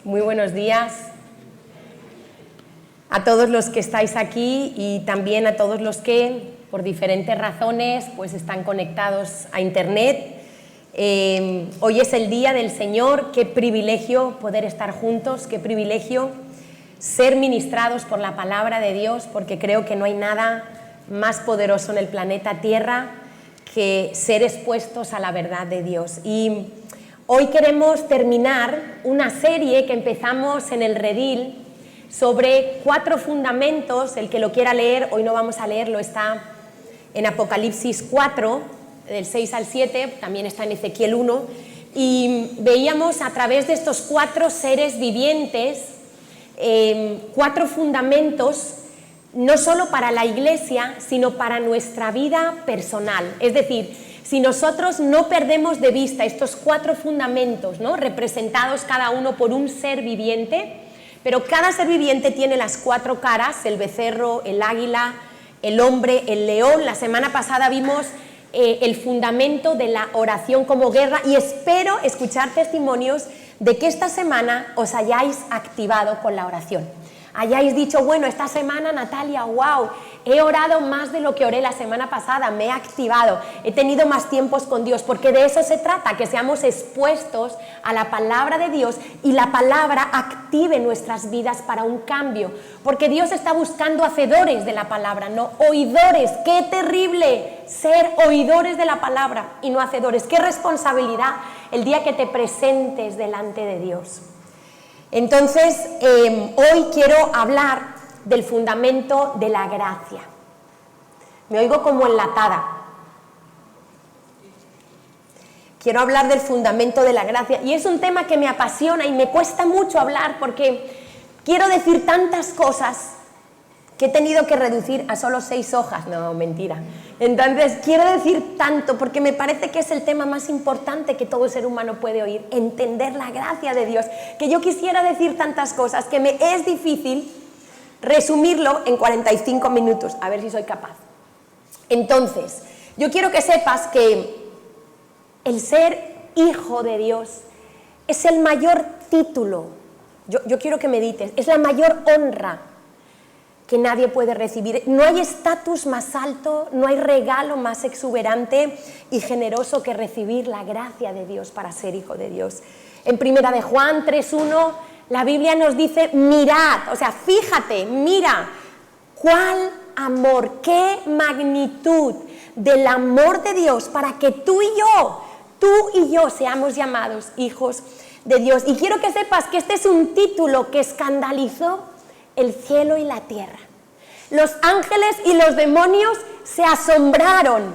Muy buenos días a todos los que estáis aquí y también a todos los que, por diferentes razones, pues están conectados a Internet. Hoy es el Día del Señor, qué privilegio poder estar juntos, qué privilegio ser ministrados por la palabra de Dios, porque creo que no hay nada más poderoso en el planeta Tierra que ser expuestos a la verdad de Dios. Y hoy queremos terminar una serie que empezamos en el Redil sobre 4 fundamentos. El que lo quiera leer, hoy no vamos a leerlo, está en Apocalipsis 4, del 6 al 7, también está en Ezequiel 1, y veíamos a través de estos 4 seres vivientes, 4 fundamentos, no solo para la iglesia, sino para nuestra vida personal. Es decir, si nosotros no perdemos de vista estos 4 fundamentos, ¿no?, representados cada uno por un ser viviente, pero cada ser viviente tiene las 4 caras: el becerro, el águila, el hombre, el león. La semana pasada vimos el fundamento de la oración como guerra, y espero escuchar testimonios de que esta semana os hayáis activado con la oración. Hayáis dicho, bueno, esta semana, Natalia, wow, he orado más de lo que oré la semana pasada, me he activado, he tenido más tiempos con Dios, porque de eso se trata, que seamos expuestos a la palabra de Dios y la palabra active nuestras vidas para un cambio, porque Dios está buscando hacedores de la palabra, no oidores. ¡Qué terrible ser oidores de la palabra y no hacedores! ¡Qué responsabilidad el día que te presentes delante de Dios! Entonces, hoy quiero hablar del fundamento de la gracia. Me oigo como enlatada. Quiero hablar del fundamento de la gracia, y es un tema que me apasiona y me cuesta mucho hablar, porque quiero decir tantas cosas que he tenido que reducir a solo 6 hojas. No, mentira. Entonces, quiero decir tanto porque me parece que es el tema más importante que todo ser humano puede oír, entender la gracia de Dios, que yo quisiera decir tantas cosas que me es difícil resumirlo en 45 minutos, a ver si soy capaz. Entonces, yo quiero que sepas que el ser hijo de Dios es el mayor título, yo quiero que medites, es la mayor honra que nadie puede recibir. No hay estatus más alto, no hay regalo más exuberante y generoso que recibir la gracia de Dios para ser hijo de Dios. En 1 de Juan 3:1, la Biblia nos dice, mirad, o sea, fíjate, mira, cuál amor, qué magnitud del amor de Dios para que tú y yo seamos llamados hijos de Dios. Y quiero que sepas que este es un título que escandalizó el cielo y la tierra. Los ángeles y los demonios se asombraron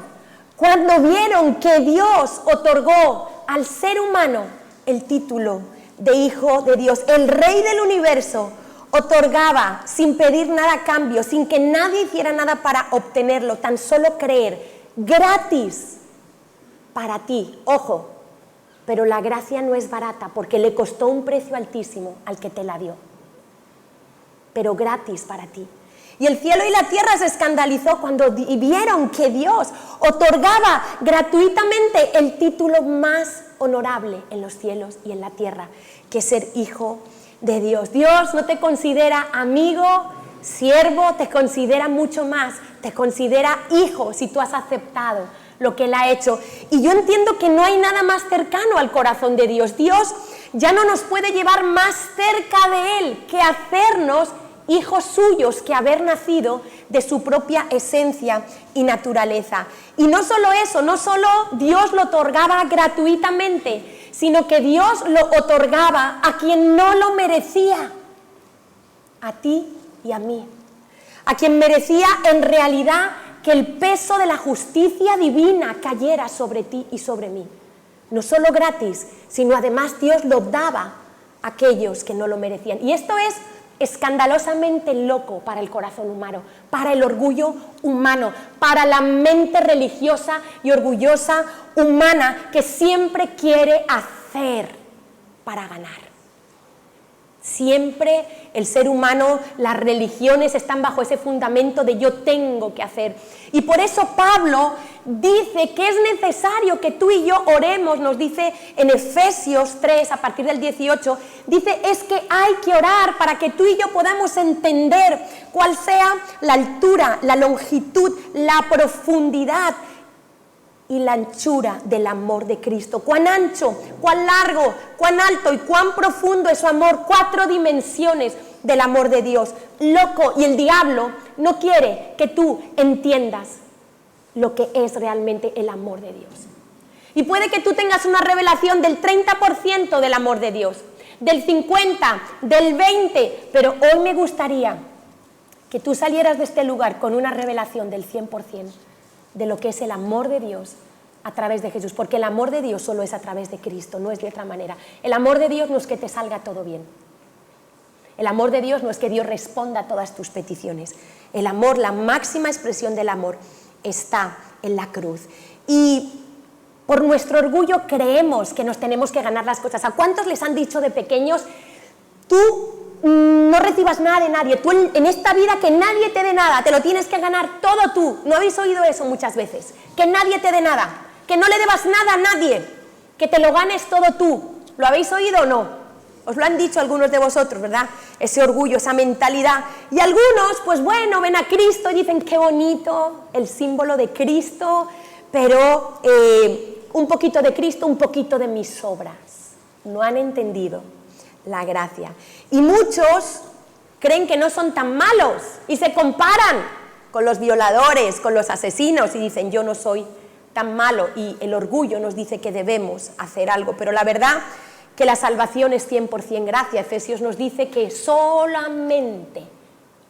cuando vieron que Dios otorgó al ser humano el título de hijo de Dios. El Rey del universo otorgaba sin pedir nada a cambio, sin que nadie hiciera nada para obtenerlo, tan solo creer, gratis para ti. Ojo, pero la gracia no es barata, porque le costó un precio altísimo al que te la dio, pero gratis para ti. Y el cielo y la tierra se escandalizó cuando vieron que Dios otorgaba gratuitamente el título más honorable en los cielos y en la tierra, que es ser hijo de Dios. Dios no te considera amigo, siervo, te considera mucho más, te considera hijo si tú has aceptado lo que Él ha hecho. Y yo entiendo que no hay nada más cercano al corazón de Dios. Dios ya no nos puede llevar más cerca de Él que hacernos hijos suyos, que haber nacido de su propia esencia y naturaleza. Y no solo eso, no solo Dios lo otorgaba gratuitamente, sino que Dios lo otorgaba a quien no lo merecía, a ti y a mí, a quien merecía en realidad que el peso de la justicia divina cayera sobre ti y sobre mí. No solo gratis, sino además Dios lo daba a aquellos que no lo merecían. Y esto es escandalosamente loco para el corazón humano, para el orgullo humano, para la mente religiosa y orgullosa humana que siempre quiere hacer para ganar. Siempre el ser humano, las religiones están bajo ese fundamento de yo tengo que hacer. Y por eso Pablo dice que es necesario que tú y yo oremos, nos dice en Efesios 3, a partir del 18, dice es que hay que orar para que tú y yo podamos entender cuál sea la altura, la longitud, la profundidad y la anchura del amor de Cristo. Cuán ancho, cuán largo, cuán alto y cuán profundo es su amor. 4 dimensiones del amor de Dios. Loco, y el diablo no quiere que tú entiendas lo que es realmente el amor de Dios. Y puede que tú tengas una revelación del 30% del amor de Dios, del 50%, del 20%, pero hoy me gustaría que tú salieras de este lugar con una revelación del 100% de lo que es el amor de Dios a través de Jesús, porque el amor de Dios solo es a través de Cristo, no es de otra manera. El amor de Dios no es que te salga todo bien. El amor de Dios no es que Dios responda a todas tus peticiones. El amor, la máxima expresión del amor, está en la cruz. Y por nuestro orgullo creemos que nos tenemos que ganar las cosas. ¿A cuántos les han dicho de pequeños, tú no recibas nada de nadie, tú en esta vida que nadie te dé nada, te lo tienes que ganar todo tú? ¿No habéis oído eso muchas veces? Que nadie te dé nada, que no le debas nada a nadie, que te lo ganes todo tú. ¿Lo habéis oído o no? Os lo han dicho algunos de vosotros, ¿verdad? Ese orgullo, esa mentalidad. Y algunos, pues bueno, ven a Cristo y dicen qué bonito, el símbolo de Cristo, pero un poquito de Cristo, un poquito de mis obras. No han entendido la gracia. Y muchos creen que no son tan malos y se comparan con los violadores, con los asesinos y dicen yo no soy tan malo, y el orgullo nos dice que debemos hacer algo, pero la verdad que la salvación es 100% gracia. Efesios nos dice que solamente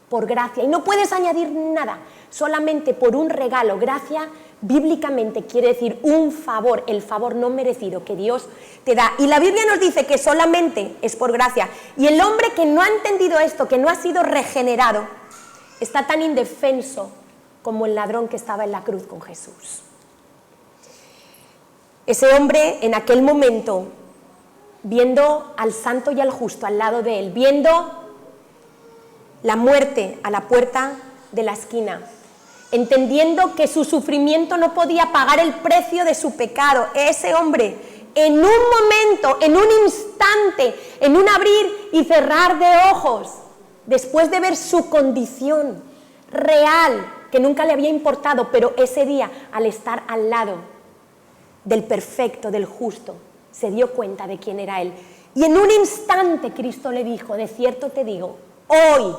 por gracia, y no puedes añadir nada, solamente por un regalo. Gracia bíblicamente quiere decir un favor, el favor no merecido que Dios te da. Y la Biblia nos dice que solamente es por gracia. Y el hombre que no ha entendido esto, que no ha sido regenerado, está tan indefenso como el ladrón que estaba en la cruz con Jesús. Ese hombre en aquel momento, viendo al santo y al justo al lado de él, viendo la muerte a la puerta de la esquina, entendiendo que su sufrimiento no podía pagar el precio de su pecado, ese hombre en un momento, en un instante, en un abrir y cerrar de ojos, después de ver su condición real, que nunca le había importado, pero ese día, al estar al lado del perfecto, del justo, se dio cuenta de quién era él. Y en un instante Cristo le dijo, de cierto te digo, hoy,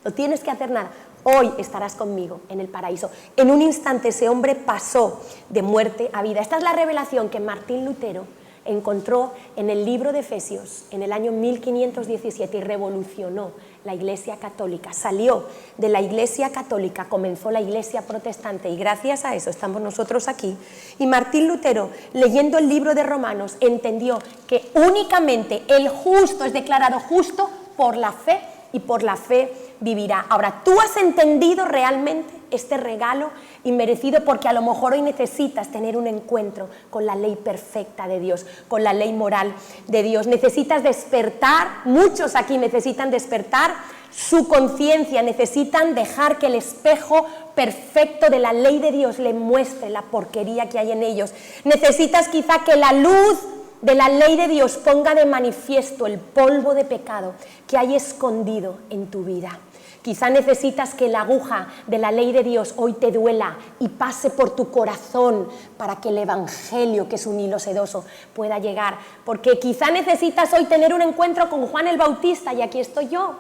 no tienes que hacer nada, hoy estarás conmigo en el paraíso. En un instante ese hombre pasó de muerte a vida. Esta es la revelación que Martín Lutero encontró en el libro de Efesios en el año 1517 y revolucionó la Iglesia Católica. Salió de la Iglesia Católica, comenzó la Iglesia Protestante y gracias a eso estamos nosotros aquí. Y Martín Lutero, leyendo el libro de Romanos, entendió que únicamente el justo es declarado justo por la fe y por la fe vivirá. Ahora, ¿tú has entendido realmente este regalo inmerecido? Porque a lo mejor hoy necesitas tener un encuentro con la ley perfecta de Dios, con la ley moral de Dios. Necesitas despertar, muchos aquí necesitan despertar su conciencia, necesitan dejar que el espejo perfecto de la ley de Dios le muestre la porquería que hay en ellos. Necesitas quizá que la luz de la ley de Dios ponga de manifiesto el polvo de pecado que hay escondido en tu vida. Quizá necesitas que la aguja de la ley de Dios hoy te duela y pase por tu corazón para que el evangelio, que es un hilo sedoso, pueda llegar. Porque quizá necesitas hoy tener un encuentro con Juan el Bautista y aquí estoy yo.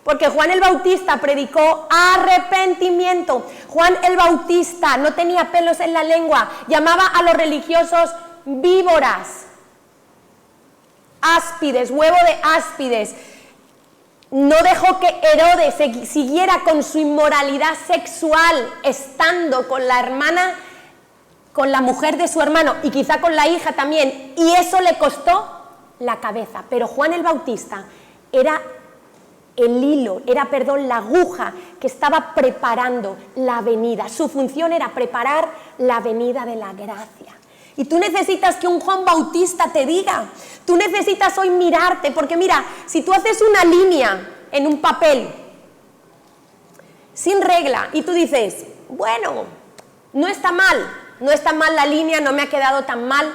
Porque Juan el Bautista predicó arrepentimiento. Juan el Bautista no tenía pelos en la lengua, llamaba a los religiosos víboras, áspides, huevo de áspides. No dejó que Herodes siguiera con su inmoralidad sexual, estando con la hermana, con la mujer de su hermano y quizá con la hija también, y eso le costó la cabeza. Pero Juan el Bautista era el hilo, la aguja que estaba preparando la venida. Su función era preparar la venida de la gracia. Y tú necesitas que un Juan Bautista te diga, tú necesitas hoy mirarte, porque mira, si tú haces una línea en un papel sin regla y tú dices, bueno, no está mal la línea, no me ha quedado tan mal,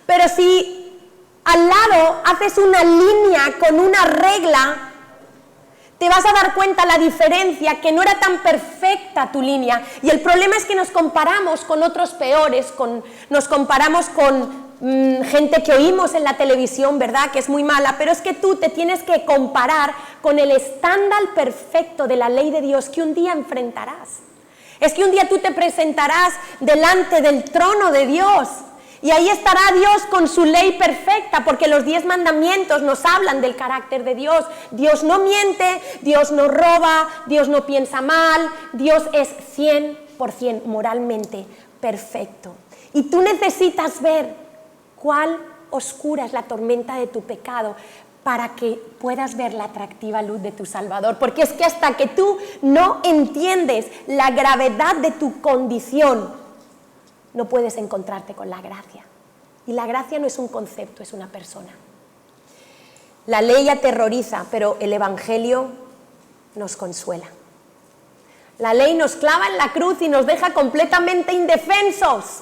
pero si al lado haces una línea con una regla, te vas a dar cuenta la diferencia, que no era tan perfecta tu línea. Y el problema es que nos comparamos con otros peores, nos comparamos con gente que oímos en la televisión, ¿verdad?, que es muy mala, pero es que tú te tienes que comparar con el estándar perfecto de la ley de Dios que un día enfrentarás. Es que un día tú te presentarás delante del trono de Dios. Y ahí estará Dios con su ley perfecta, porque los 10 mandamientos nos hablan del carácter de Dios. Dios no miente, Dios no roba, Dios no piensa mal, Dios es 100% moralmente perfecto. Y tú necesitas ver cuál oscura es la tormenta de tu pecado para que puedas ver la atractiva luz de tu Salvador. Porque es que hasta que tú no entiendes la gravedad de tu condición, no puedes encontrarte con la gracia. Y la gracia no es un concepto, es una persona. La ley aterroriza, pero el Evangelio nos consuela. La ley nos clava en la cruz y nos deja completamente indefensos.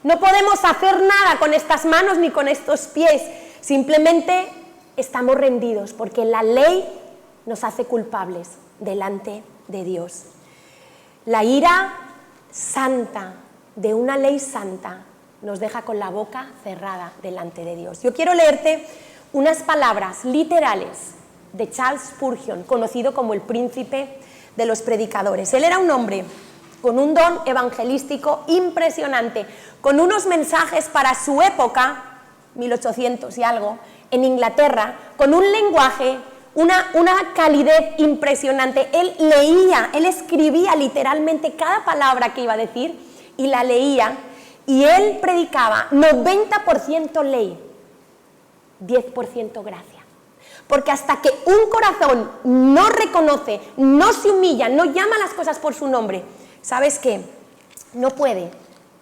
No podemos hacer nada con estas manos ni con estos pies. Simplemente estamos rendidos, porque la ley nos hace culpables delante de Dios. La ira santa de una ley santa nos deja con la boca cerrada delante de Dios. Yo quiero leerte unas palabras literales de Charles Spurgeon, conocido como el príncipe de los predicadores. Él era un hombre con un don evangelístico impresionante, con unos mensajes para su época, 1800 y algo, en Inglaterra, con un lenguaje, una calidez impresionante. Él leía, él escribía literalmente cada palabra que iba a decir, y la leía, y él predicaba 90% ley, 10% gracia. Porque hasta que un corazón no reconoce, no se humilla, no llama las cosas por su nombre, ¿sabes qué? No puede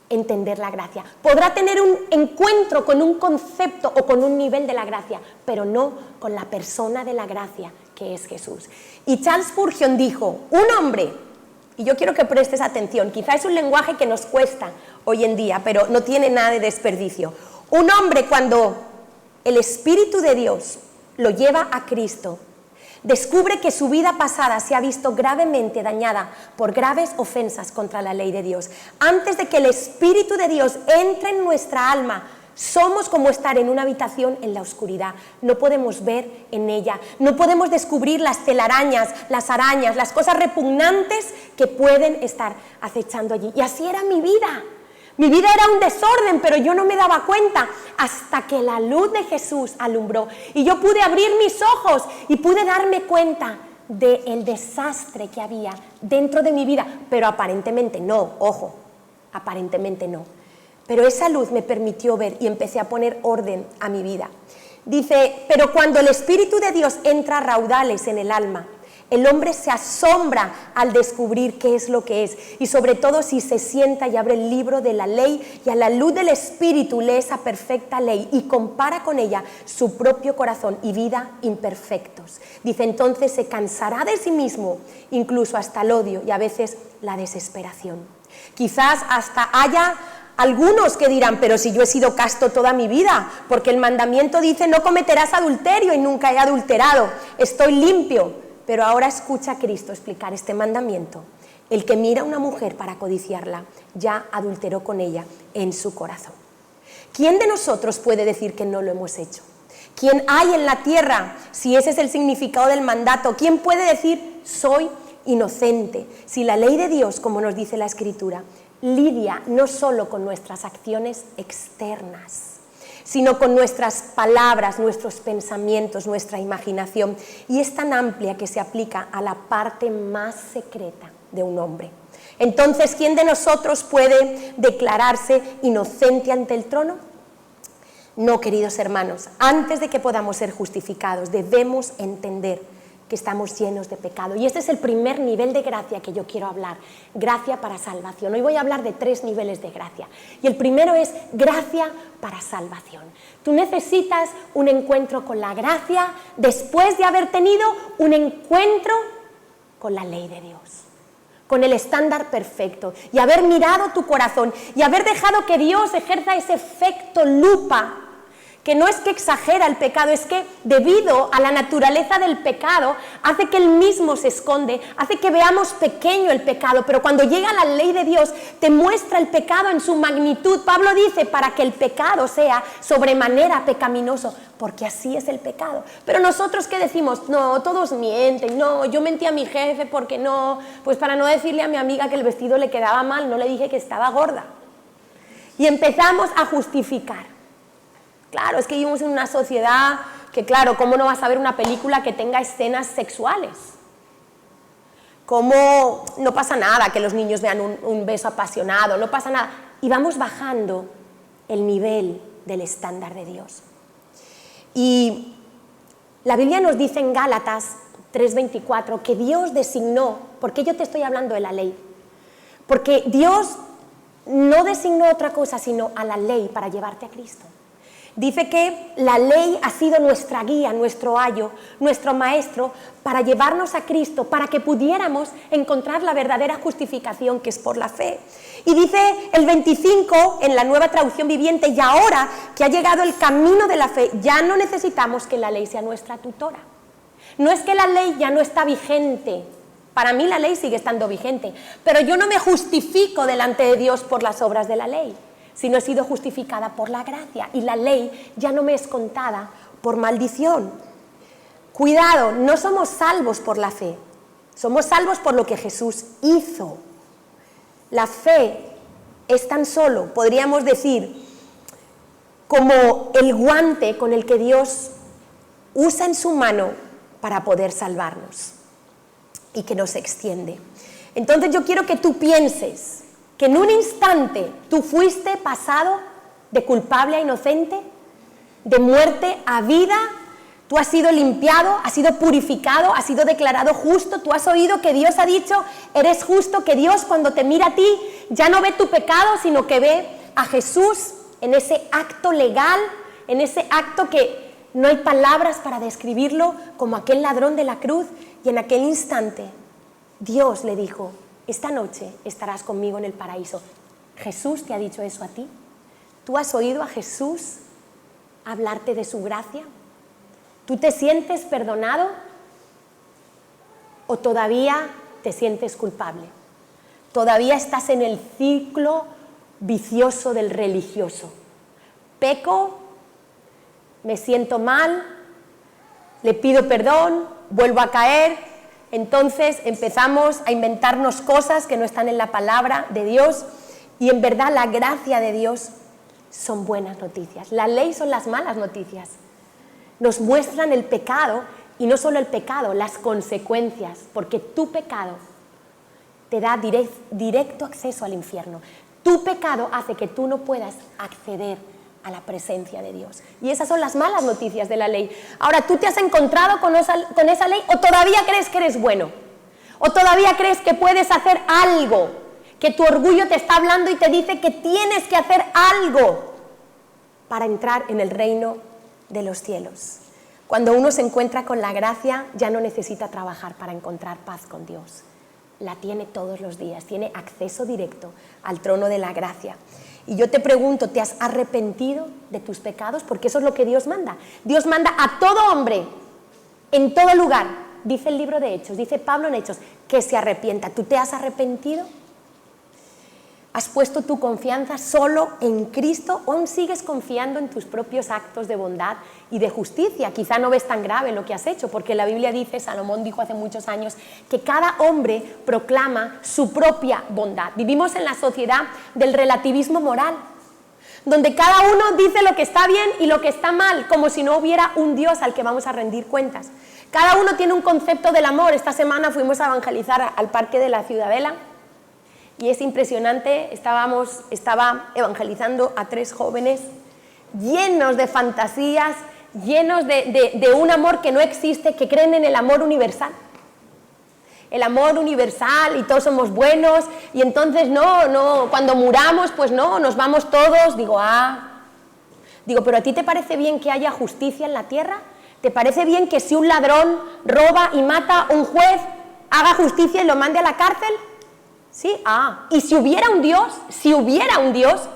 entender la gracia. Podrá tener un encuentro con un concepto o con un nivel de la gracia, pero no con la persona de la gracia, que es Jesús. Y Charles Spurgeon dijo, un hombre, y yo quiero que prestes atención, quizá es un lenguaje que nos cuesta hoy en día, pero no tiene nada de desperdicio. Un hombre, cuando el Espíritu de Dios lo lleva a Cristo, descubre que su vida pasada se ha visto gravemente dañada por graves ofensas contra la ley de Dios. Antes de que el Espíritu de Dios entre en nuestra alma, somos como estar en una habitación en la oscuridad. No podemos ver en ella, no podemos descubrir las telarañas, las arañas, las cosas repugnantes que pueden estar acechando allí. Y así era mi vida. Mi vida era un desorden, pero yo no me daba cuenta hasta que la luz de Jesús alumbró. Y yo pude abrir mis ojos y pude darme cuenta del desastre que había dentro de mi vida. Pero aparentemente no, ojo, aparentemente no. Pero esa luz me permitió ver y empecé a poner orden a mi vida. Dice, pero cuando el Espíritu de Dios entra a raudales en el alma, el hombre se asombra al descubrir qué es lo que es, y sobre todo si se sienta y abre el libro de la ley y a la luz del Espíritu lee esa perfecta ley y compara con ella su propio corazón y vida imperfectos. Dice, entonces se cansará de sí mismo, incluso hasta el odio y a veces la desesperación. Quizás hasta haya algunos que dirán, pero si yo he sido casto toda mi vida, porque el mandamiento dice no cometerás adulterio y nunca he adulterado, estoy limpio. Pero ahora escucha a Cristo explicar este mandamiento. El que mira a una mujer para codiciarla, ya adulteró con ella en su corazón. ¿Quién de nosotros puede decir que no lo hemos hecho? ¿Quién hay en la tierra, si ese es el significado del mandato? ¿Quién puede decir soy inocente? Si la ley de Dios, como nos dice la Escritura, lidia no solo con nuestras acciones externas, sino con nuestras palabras, nuestros pensamientos, nuestra imaginación, y es tan amplia que se aplica a la parte más secreta de un hombre. Entonces, ¿quién de nosotros puede declararse inocente ante el trono? No, queridos hermanos, antes de que podamos ser justificados, debemos entender que estamos llenos de pecado. Y este es el primer nivel de gracia que yo quiero hablar, gracia para salvación. Hoy voy a hablar de 3 niveles de gracia. Y el primero es gracia para salvación. Tú necesitas un encuentro con la gracia después de haber tenido un encuentro con la ley de Dios, con el estándar perfecto, y haber mirado tu corazón y haber dejado que Dios ejerza ese efecto lupa, que no es que exagera el pecado, es que debido a la naturaleza del pecado hace que él mismo se esconde, hace que veamos pequeño el pecado, pero cuando llega la ley de Dios te muestra el pecado en su magnitud. Pablo dice, para que el pecado sea sobremanera pecaminoso, porque así es el pecado. Pero nosotros, ¿qué decimos? No, todos mienten, no, yo mentí a mi jefe porque no, pues para no decirle a mi amiga que el vestido le quedaba mal, no le dije que estaba gorda. Y empezamos a justificar. Claro, es que vivimos en una sociedad que, claro, ¿cómo no vas a ver una película que tenga escenas sexuales? ¿Cómo no pasa nada que los niños vean un beso apasionado? No pasa nada. Y vamos bajando el nivel del estándar de Dios. Y la Biblia nos dice en Gálatas 3:24 que Dios designó, ¿por qué yo te estoy hablando de la ley? Porque Dios no designó otra cosa sino a la ley para llevarte a Cristo. Dice que la ley ha sido nuestra guía, nuestro ayo, nuestro maestro para llevarnos a Cristo, para que pudiéramos encontrar la verdadera justificación que es por la fe. Y dice el 25 en la Nueva Traducción Viviente, y ahora que ha llegado el camino de la fe, ya no necesitamos que la ley sea nuestra tutora. No es que la ley ya no está vigente, para mí la ley sigue estando vigente, pero yo no me justifico delante de Dios por las obras de la ley, sino he sido justificada por la gracia, y la ley ya no me es contada por maldición. Cuidado, no somos salvos por la fe, somos salvos por lo que Jesús hizo. La fe es tan solo, podríamos decir, como el guante con el que Dios usa en su mano para poder salvarnos y que nos extiende. Entonces yo quiero que tú pienses que en un instante tú fuiste pasado de culpable a inocente, de muerte a vida, tú has sido limpiado, has sido purificado, has sido declarado justo, tú has oído que Dios ha dicho, eres justo, que Dios cuando te mira a ti ya no ve tu pecado, sino que ve a Jesús en ese acto legal, en ese acto que no hay palabras para describirlo, como aquel ladrón de la cruz, y en aquel instante Dios le dijo, esta noche estarás conmigo en el paraíso. ¿Jesús te ha dicho eso a ti? ¿Tú has oído a Jesús hablarte de su gracia? ¿Tú te sientes perdonado o todavía te sientes culpable? ¿Todavía estás en el ciclo vicioso del religioso? Peco, me siento mal, le pido perdón, vuelvo a caer. Entonces empezamos a inventarnos cosas que no están en la palabra de Dios, y en verdad la gracia de Dios son buenas noticias. La ley son las malas noticias. Nos muestran el pecado, y no solo el pecado, las consecuencias, porque tu pecado te da directo acceso al infierno. Tu pecado hace que tú no puedas acceder a la presencia de Dios. Y esas son las malas noticias de la ley. Ahora, ¿tú te has encontrado con esa ley o todavía crees que eres bueno? ¿O todavía crees que puedes hacer algo? Que tu orgullo te está hablando y te dice que tienes que hacer algo para entrar en el reino de los cielos. Cuando uno se encuentra con la gracia, ya no necesita trabajar para encontrar paz con Dios. La tiene todos los días, tiene acceso directo al trono de la gracia. Y yo te pregunto, ¿te has arrepentido de tus pecados? Porque eso es lo que Dios manda. Dios manda a todo hombre, en todo lugar, dice el libro de Hechos, dice Pablo en Hechos, que se arrepienta. ¿Tú te has arrepentido? ¿Has puesto tu confianza solo en Cristo o aún sigues confiando en tus propios actos de bondad y de justicia? Quizá no ves tan grave lo que has hecho, porque la Biblia dice, Salomón dijo hace muchos años, que cada hombre proclama su propia bondad. Vivimos en la sociedad del relativismo moral, donde cada uno dice lo que está bien y lo que está mal, como si no hubiera un Dios al que vamos a rendir cuentas. Cada uno tiene un concepto del amor. Esta semana fuimos a evangelizar al Parque de la Ciudadela, y es impresionante, estaba evangelizando a 3 jóvenes llenos de fantasías, llenos de un amor que no existe, que creen en el amor universal. El amor universal y todos somos buenos y entonces cuando muramos pues nos vamos todos. Digo, ¿pero a ti te parece bien que haya justicia en la tierra? ¿Te parece bien que si un ladrón roba y mata, un juez haga justicia y lo mande a la cárcel? ¿Sí? Y si hubiera un Dios,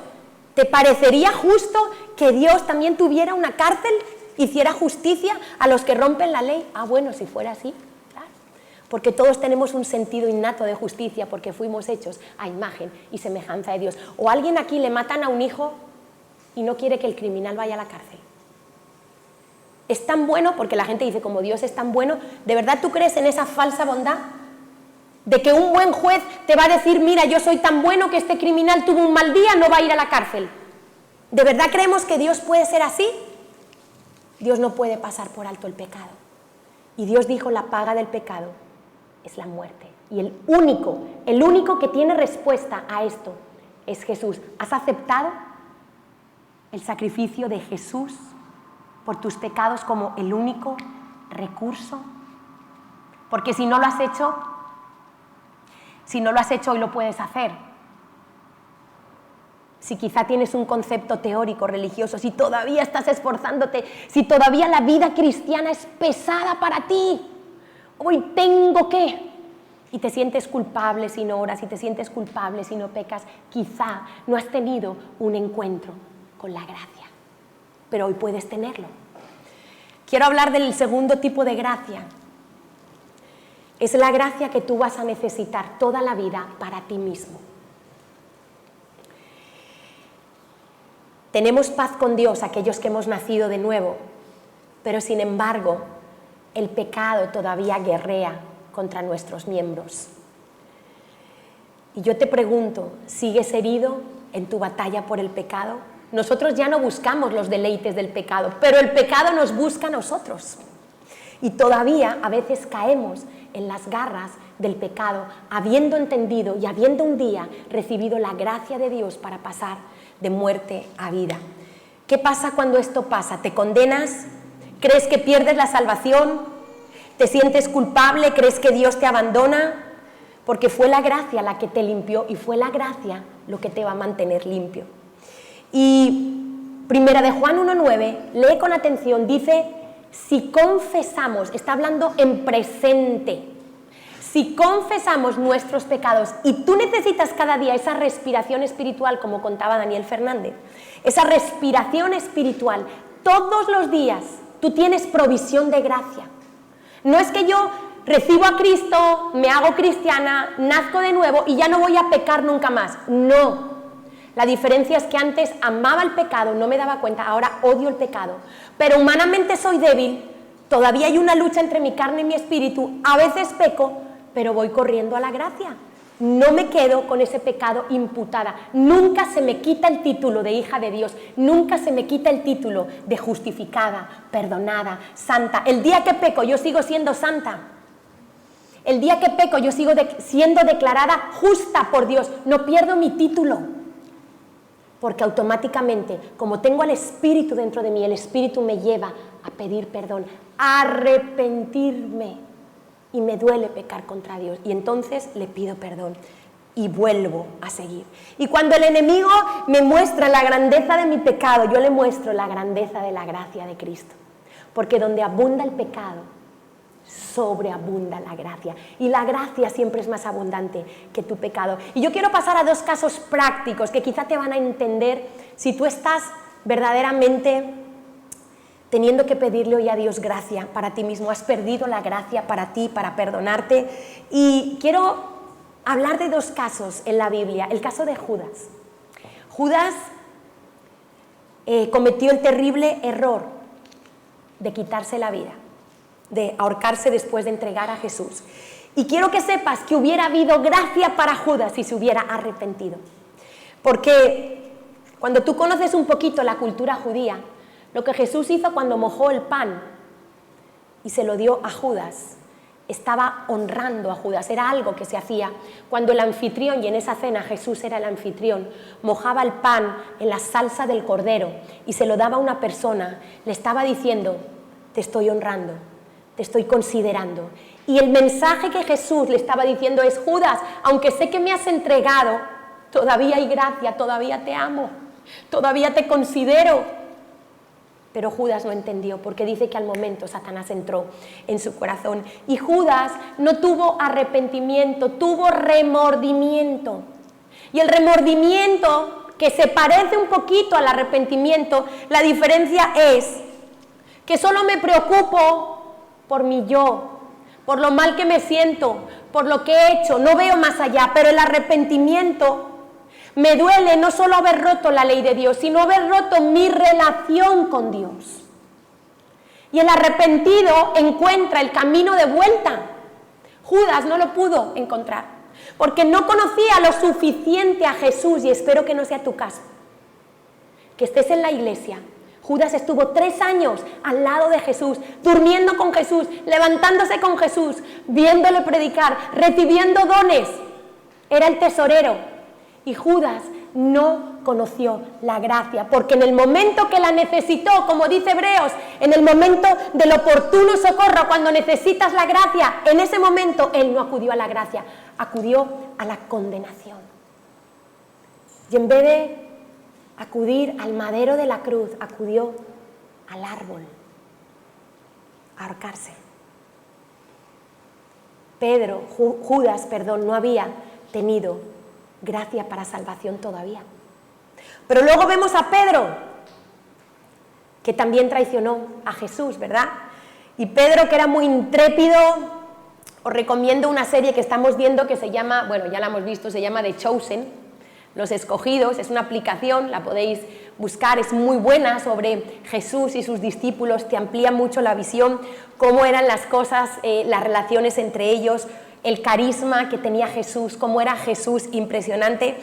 ¿te parecería justo que Dios también tuviera una cárcel, hiciera justicia a los que rompen la ley? Bueno, si fuera así, claro. Porque todos tenemos un sentido innato de justicia porque fuimos hechos a imagen y semejanza de Dios. O a alguien aquí le matan a un hijo y no quiere que el criminal vaya a la cárcel. Es tan bueno, porque la gente dice, como Dios es tan bueno, ¿de verdad tú crees en esa falsa bondad? De que un buen juez te va a decir, mira, yo soy tan bueno que este criminal tuvo un mal día, no va a ir a la cárcel. ¿De verdad creemos que Dios puede ser así? Dios no puede pasar por alto el pecado. Y Dios dijo, la paga del pecado es la muerte. Y el único que tiene respuesta a esto es Jesús. ¿Has aceptado el sacrificio de Jesús por tus pecados como el único recurso? Porque si no lo has hecho hoy lo puedes hacer. Si quizá tienes un concepto teórico religioso, si todavía estás esforzándote, si todavía la vida cristiana es pesada para ti, hoy tengo que, y te sientes culpable si no oras, y te sientes culpable si no pecas, quizá no has tenido un encuentro con la gracia, pero hoy puedes tenerlo. Quiero hablar del segundo tipo de gracia. Es la gracia que tú vas a necesitar toda la vida para ti mismo. Tenemos paz con Dios aquellos que hemos nacido de nuevo, pero sin embargo, el pecado todavía guerrea contra nuestros miembros. Y yo te pregunto, ¿sigues herido en tu batalla por el pecado? Nosotros ya no buscamos los deleites del pecado, pero el pecado nos busca a nosotros. Y todavía a veces caemos en las garras del pecado, habiendo entendido y habiendo un día recibido la gracia de Dios para pasar de muerte a vida. ¿Qué pasa cuando esto pasa? ¿Te condenas? ¿Crees que pierdes la salvación? ¿Te sientes culpable? ¿Crees que Dios te abandona? Porque fue la gracia la que te limpió y fue la gracia lo que te va a mantener limpio. Y Primera de Juan 1:9, lee con atención, dice, si confesamos, está hablando en presente, si confesamos nuestros pecados, y tú necesitas cada día esa respiración espiritual, como contaba Daniel Fernández, esa respiración espiritual, todos los días tú tienes provisión de gracia. No es que yo recibo a Cristo, me hago cristiana, nazco de nuevo y ya no voy a pecar nunca más. No. La diferencia es que antes amaba el pecado, no me daba cuenta, ahora odio el pecado. Pero humanamente soy débil, todavía hay una lucha entre mi carne y mi espíritu, a veces peco, pero voy corriendo a la gracia. No me quedo con ese pecado imputada. Nunca se me quita el título de hija de Dios, nunca se me quita el título de justificada, perdonada, santa. El día que peco yo sigo siendo santa. El día que peco yo sigo siendo declarada justa por Dios, no pierdo mi título. Porque automáticamente, como tengo al Espíritu dentro de mí, el Espíritu me lleva a pedir perdón, a arrepentirme. Y me duele pecar contra Dios. Y entonces le pido perdón y vuelvo a seguir. Y cuando el enemigo me muestra la grandeza de mi pecado, yo le muestro la grandeza de la gracia de Cristo. Porque donde abunda el pecado, sobreabunda la gracia. Y la gracia siempre es más abundante que tu pecado. Y yo quiero pasar a dos casos prácticos que quizá te van a entender si tú estás verdaderamente teniendo que pedirle hoy a Dios gracia para ti mismo. Has perdido la gracia para ti, para perdonarte. Y quiero hablar de dos casos en la Biblia. El caso de Judas. Judas cometió el terrible error de quitarse la vida, de ahorcarse después de entregar a Jesús. Y quiero que sepas que hubiera habido gracia para Judas si se hubiera arrepentido. Porque cuando tú conoces un poquito la cultura judía, lo que Jesús hizo cuando mojó el pan y se lo dio a Judas, estaba honrando a Judas, era algo que se hacía. Cuando el anfitrión, y en esa cena Jesús era el anfitrión, mojaba el pan en la salsa del cordero y se lo daba a una persona, le estaba diciendo, te estoy honrando, te estoy considerando. Y el mensaje que Jesús le estaba diciendo es, Judas, aunque sé que me has entregado, todavía hay gracia, todavía te amo, todavía te considero. Pero Judas no entendió, porque dice que al momento Satanás entró en su corazón. Y Judas no tuvo arrepentimiento, tuvo remordimiento. Y el remordimiento, que se parece un poquito al arrepentimiento, la diferencia es que solo me preocupo por mi yo, por lo mal que me siento, por lo que he hecho, no veo más allá. Pero el arrepentimiento me duele no solo haber roto la ley de Dios, sino haber roto mi relación con Dios. Y el arrepentido encuentra el camino de vuelta. Judas no lo pudo encontrar, porque no conocía lo suficiente a Jesús, y espero que no sea tu caso. Que estés en la iglesia. Judas estuvo 3 años al lado de Jesús, durmiendo con Jesús, levantándose con Jesús, viéndole predicar, recibiendo dones. Era el tesorero. Y Judas no conoció la gracia, porque en el momento que la necesitó, como dice Hebreos, en el momento del oportuno socorro, cuando necesitas la gracia, en ese momento él no acudió a la gracia, acudió a la condenación. Y en vez de acudir al madero de la cruz, acudió al árbol, a ahorcarse. Judas, no había tenido gracia para salvación todavía. Pero luego vemos a Pedro, que también traicionó a Jesús, ¿verdad? Y Pedro, que era muy intrépido, os recomiendo una serie que estamos viendo que se llama, bueno, ya la hemos visto, se llama The Chosen, Los Escogidos. Es una aplicación, la podéis buscar, es muy buena, sobre Jesús y sus discípulos, te amplía mucho la visión, cómo eran las cosas, las relaciones entre ellos, el carisma que tenía Jesús, cómo era Jesús impresionante.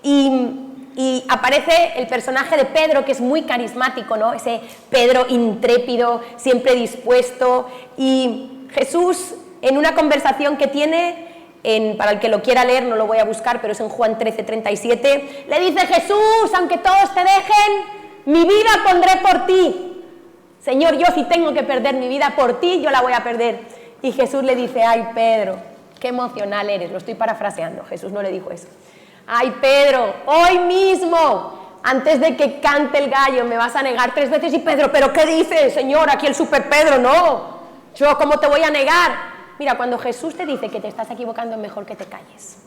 Y aparece el personaje de Pedro, que es muy carismático, ¿no? Ese Pedro intrépido, siempre dispuesto. Y Jesús, en una conversación que tiene, para el que lo quiera leer, no lo voy a buscar, pero es en Juan 13:37, le dice: Jesús, aunque todos te dejen, mi vida pondré por ti. Señor, yo si tengo que perder mi vida por ti, yo la voy a perder. Y Jesús le dice: ay, Pedro, qué emocional eres. Lo estoy parafraseando, Jesús no le dijo eso. Ay, Pedro, hoy mismo, antes de que cante el gallo, me vas a negar 3 veces. Y Pedro: ¿pero qué dices, Señor? Aquí el super Pedro, no. Yo, ¿cómo te voy a negar? Mira, cuando Jesús te dice que te estás equivocando, es mejor que te calles.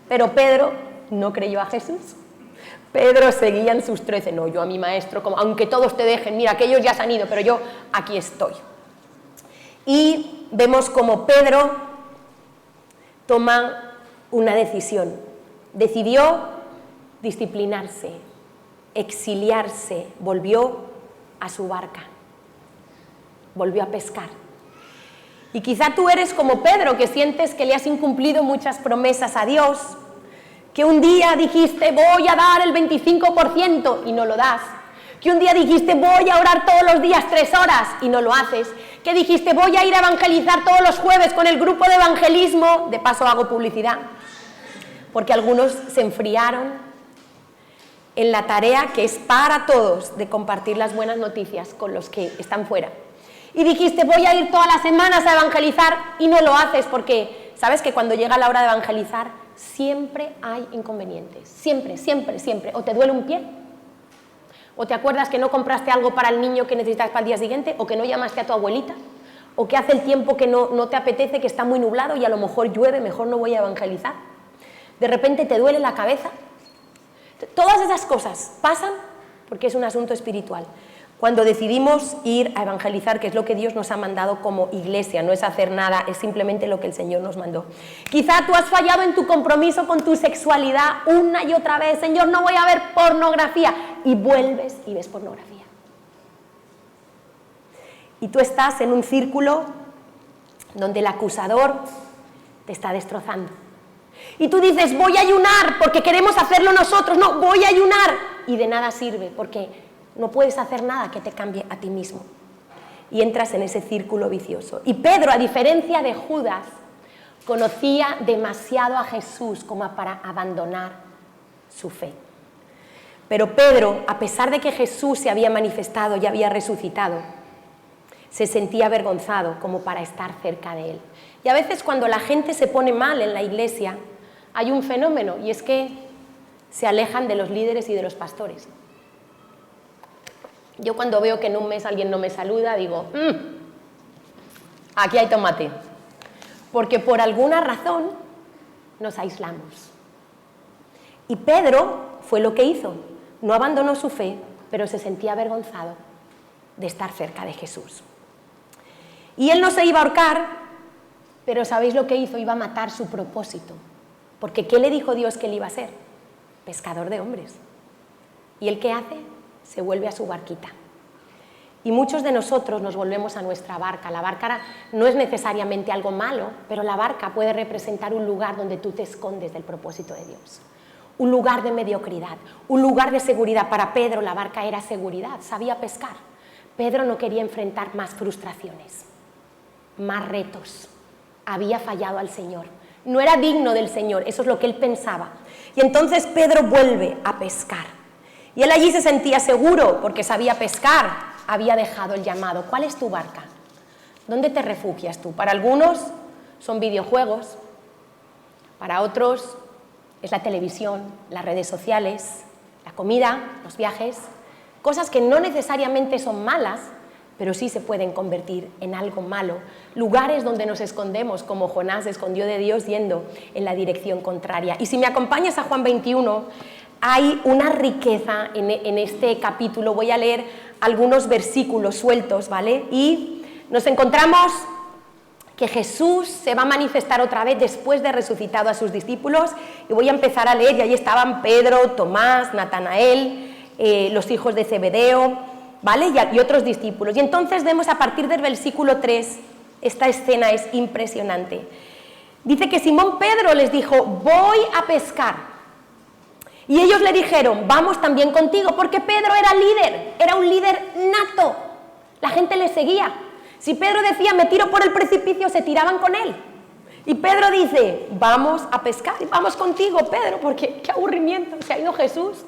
Pero Pedro no creyó a Jesús. Pedro seguía en sus 13. No, yo a mi maestro, como, aunque todos te dejen, mira, que ellos ya se han ido, pero yo aquí estoy. Y vemos como Pedro toma una decisión. Decidió disciplinarse, exiliarse, volvió a su barca, volvió a pescar. Y quizá tú eres como Pedro, que sientes que le has incumplido muchas promesas a Dios, que un día dijiste: voy a dar el 25% y no lo das, que un día dijiste: voy a orar todos los días 3 horas y no lo haces, que dijiste: voy a ir a evangelizar todos los jueves con el grupo de evangelismo, de paso hago publicidad, porque algunos se enfriaron en la tarea que es para todos de compartir las buenas noticias con los que están fuera. Y dijiste: voy a ir todas las semanas a evangelizar, y no lo haces porque sabes que cuando llega la hora de evangelizar siempre hay inconvenientes, siempre, siempre, siempre. O te duele un pie, o te acuerdas que no compraste algo para el niño que necesitas para el día siguiente, o que no llamaste a tu abuelita, o que hace el tiempo que no te apetece, que está muy nublado y a lo mejor llueve, mejor no voy a evangelizar. De repente te duele la cabeza. Todas esas cosas pasan porque es un asunto espiritual. Cuando decidimos ir a evangelizar, que es lo que Dios nos ha mandado como iglesia, no es hacer nada, es simplemente lo que el Señor nos mandó. Quizá tú has fallado en tu compromiso con tu sexualidad una y otra vez. Señor, no voy a ver pornografía. Y vuelves y ves pornografía. Y tú estás en un círculo donde el acusador te está destrozando. Y tú dices: voy a ayunar porque queremos hacerlo nosotros. No, voy a ayunar. Y de nada sirve porque no puedes hacer nada que te cambie a ti mismo. y entras en ese círculo vicioso. Y Pedro, a diferencia de Judas, conocía demasiado a Jesús como para abandonar su fe. Pero Pedro, a pesar de que Jesús se había manifestado y había resucitado, se sentía avergonzado como para estar cerca de él. Y a veces cuando la gente se pone mal en la iglesia, hay un fenómeno, y es que se alejan de los líderes y de los pastores. Yo cuando veo que en un mes alguien no me saluda, digo, aquí hay tomate. Porque por alguna razón nos aislamos. Y Pedro fue lo que hizo. No abandonó su fe, pero se sentía avergonzado de estar cerca de Jesús. Y él no se iba a ahorcar, pero ¿sabéis lo que hizo? Iba a matar su propósito. Porque ¿qué le dijo Dios que él iba a ser? Pescador de hombres. ¿Y él qué hace? Se vuelve a su barquita. Y muchos de nosotros nos volvemos a nuestra barca. La barca no es necesariamente algo malo, pero la barca puede representar un lugar donde tú te escondes del propósito de Dios. Un lugar de mediocridad, un lugar de seguridad. Para Pedro la barca era seguridad, sabía pescar. Pedro no quería enfrentar más frustraciones, más retos. Había fallado al Señor. No era digno del Señor, eso es lo que él pensaba. Y entonces Pedro vuelve a pescar. Y él allí se sentía seguro porque sabía pescar. Había dejado el llamado. ¿Cuál es tu barca? ¿Dónde te refugias tú? Para algunos son videojuegos, para otros es la televisión, las redes sociales, la comida, los viajes, cosas que no necesariamente son malas, pero sí se pueden convertir en algo malo. Lugares donde nos escondemos, como Jonás se escondió de Dios yendo en la dirección contraria. Y si me acompañas a Juan 21, hay una riqueza en este capítulo. Voy a leer algunos versículos sueltos, ¿vale? Y nos encontramos que Jesús se va a manifestar otra vez después de resucitado a sus discípulos, y voy a empezar a leer, y ahí estaban Pedro, Tomás, Natanael, los hijos de Zebedeo, ¿vale? Y otros discípulos. Y entonces vemos a partir del versículo 3, esta escena es impresionante. Dice que Simón Pedro les dijo, voy a pescar. Y ellos le dijeron, vamos también contigo, porque Pedro era líder, era un líder nato. La gente le seguía. Si Pedro decía, me tiro por el precipicio, se tiraban con él. Y Pedro dice, vamos a pescar, y vamos contigo, Pedro, porque qué aburrimiento, se ha ido Jesús.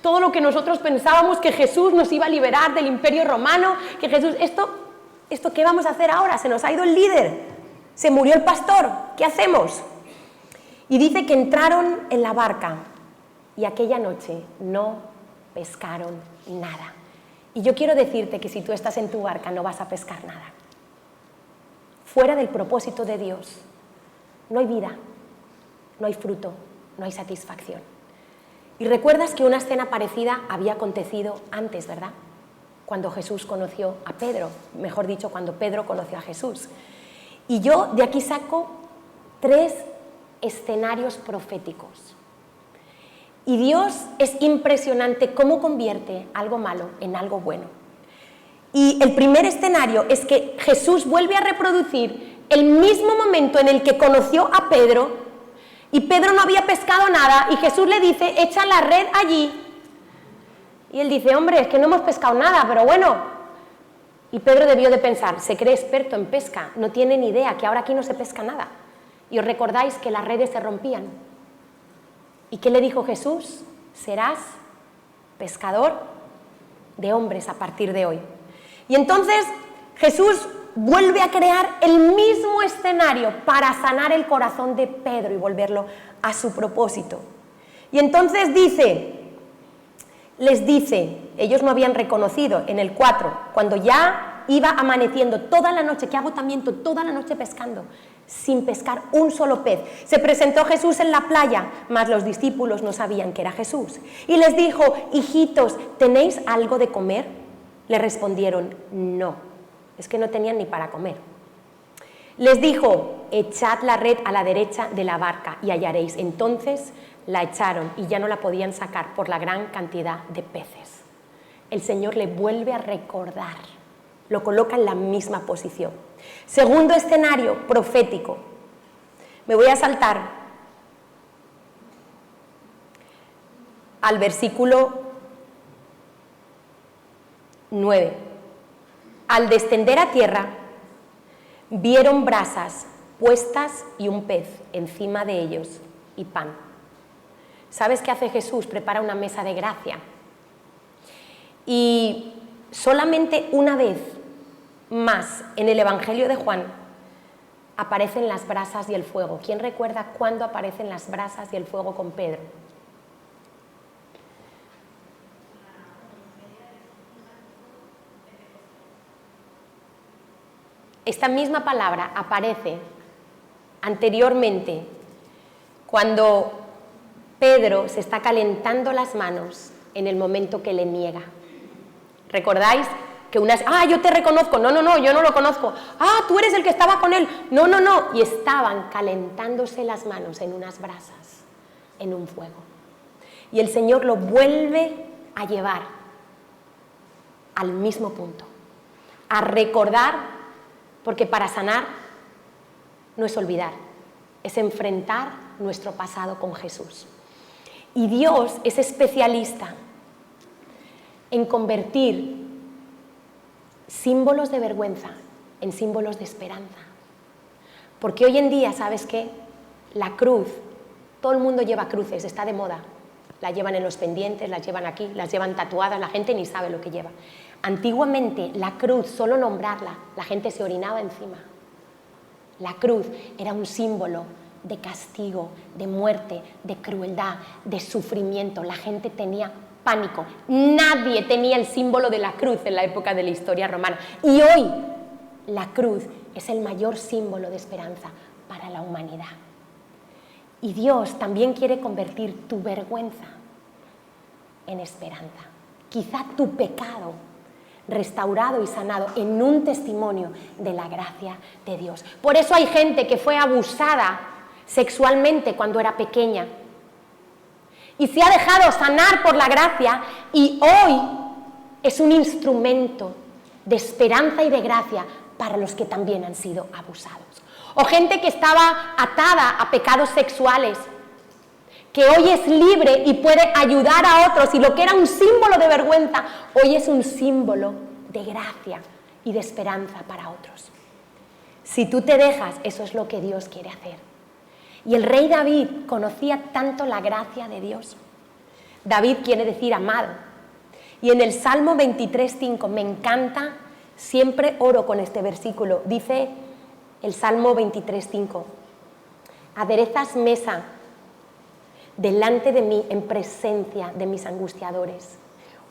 Todo lo que nosotros pensábamos que Jesús nos iba a liberar del imperio romano, que Jesús, ¿esto qué vamos a hacer ahora? Se nos ha ido el líder, se murió el pastor, ¿qué hacemos? Y dice que entraron en la barca. Y aquella noche no pescaron nada. Y yo quiero decirte que si tú estás en tu barca no vas a pescar nada. Fuera del propósito de Dios no hay vida, no hay fruto, no hay satisfacción. Y recuerdas que una escena parecida había acontecido antes, ¿verdad? Cuando Jesús conoció a Pedro, mejor dicho, cuando Pedro conoció a Jesús. Y yo de aquí saco 3 escenarios proféticos. Y Dios es impresionante cómo convierte algo malo en algo bueno. Y el primer escenario es que Jesús vuelve a reproducir el mismo momento en el que conoció a Pedro, y Pedro no había pescado nada, y Jesús le dice, echa la red allí. Y él dice, hombre, es que no hemos pescado nada, pero bueno. Y Pedro debió de pensar, se cree experto en pesca, no tiene ni idea que ahora aquí no se pesca nada. Y os recordáis que las redes se rompían. ¿Y qué le dijo Jesús? Serás pescador de hombres a partir de hoy. Y entonces Jesús vuelve a crear el mismo escenario para sanar el corazón de Pedro y volverlo a su propósito. Y entonces les dice, ellos no habían reconocido en el 4, cuando ya iba amaneciendo toda la noche, qué agotamiento, toda la noche pescando, sin pescar un solo pez. Se presentó Jesús en la playa, mas los discípulos no sabían que era Jesús. Y les dijo, hijitos, ¿tenéis algo de comer? Le respondieron, no, es que no tenían ni para comer. Les dijo, echad la red a la derecha de la barca y hallaréis. Entonces la echaron y ya no la podían sacar por la gran cantidad de peces. El Señor le vuelve a recordar, lo coloca en la misma posición. Segundo escenario profético. Me voy a saltar al versículo 9. Al descender a tierra, vieron brasas puestas y un pez encima de ellos y pan. ¿Sabes qué hace Jesús? Prepara una mesa de gracia. Y solamente una vez más en el Evangelio de Juan aparecen las brasas y el fuego. ¿Quién recuerda cuándo aparecen las brasas y el fuego con Pedro? Esta misma palabra aparece anteriormente cuando Pedro se está calentando las manos en el momento que le niega. ¿Recordáis? Que yo te reconozco, no, yo no lo conozco, tú eres el que estaba con él, no, y estaban calentándose las manos en unas brasas, en un fuego. Y el Señor lo vuelve a llevar al mismo punto, a recordar, porque para sanar no es olvidar, es enfrentar nuestro pasado con Jesús. Y Dios es especialista en convertir símbolos de vergüenza en símbolos de esperanza. Porque hoy en día, ¿sabes qué? La cruz, todo el mundo lleva cruces, está de moda. La llevan en los pendientes, las llevan aquí, las llevan tatuadas, la gente ni sabe lo que lleva. Antiguamente, la cruz, solo nombrarla, la gente se orinaba encima. La cruz era un símbolo de castigo, de muerte, de crueldad, de sufrimiento. La gente tenía pánico. Nadie tenía el símbolo de la cruz en la época de la historia romana. Y hoy la cruz es el mayor símbolo de esperanza para la humanidad. Y Dios también quiere convertir tu vergüenza en esperanza. Quizá tu pecado restaurado y sanado en un testimonio de la gracia de Dios. Por eso hay gente que fue abusada sexualmente cuando era pequeña y se ha dejado sanar por la gracia y hoy es un instrumento de esperanza y de gracia para los que también han sido abusados. O gente que estaba atada a pecados sexuales, que hoy es libre y puede ayudar a otros, y lo que era un símbolo de vergüenza, hoy es un símbolo de gracia y de esperanza para otros. Si tú te dejas, eso es lo que Dios quiere hacer. Y el rey David conocía tanto la gracia de Dios. David quiere decir amado. Y en el Salmo 23:5, me encanta, siempre oro con este versículo, dice el Salmo 23:5, aderezas mesa delante de mí en presencia de mis angustiadores.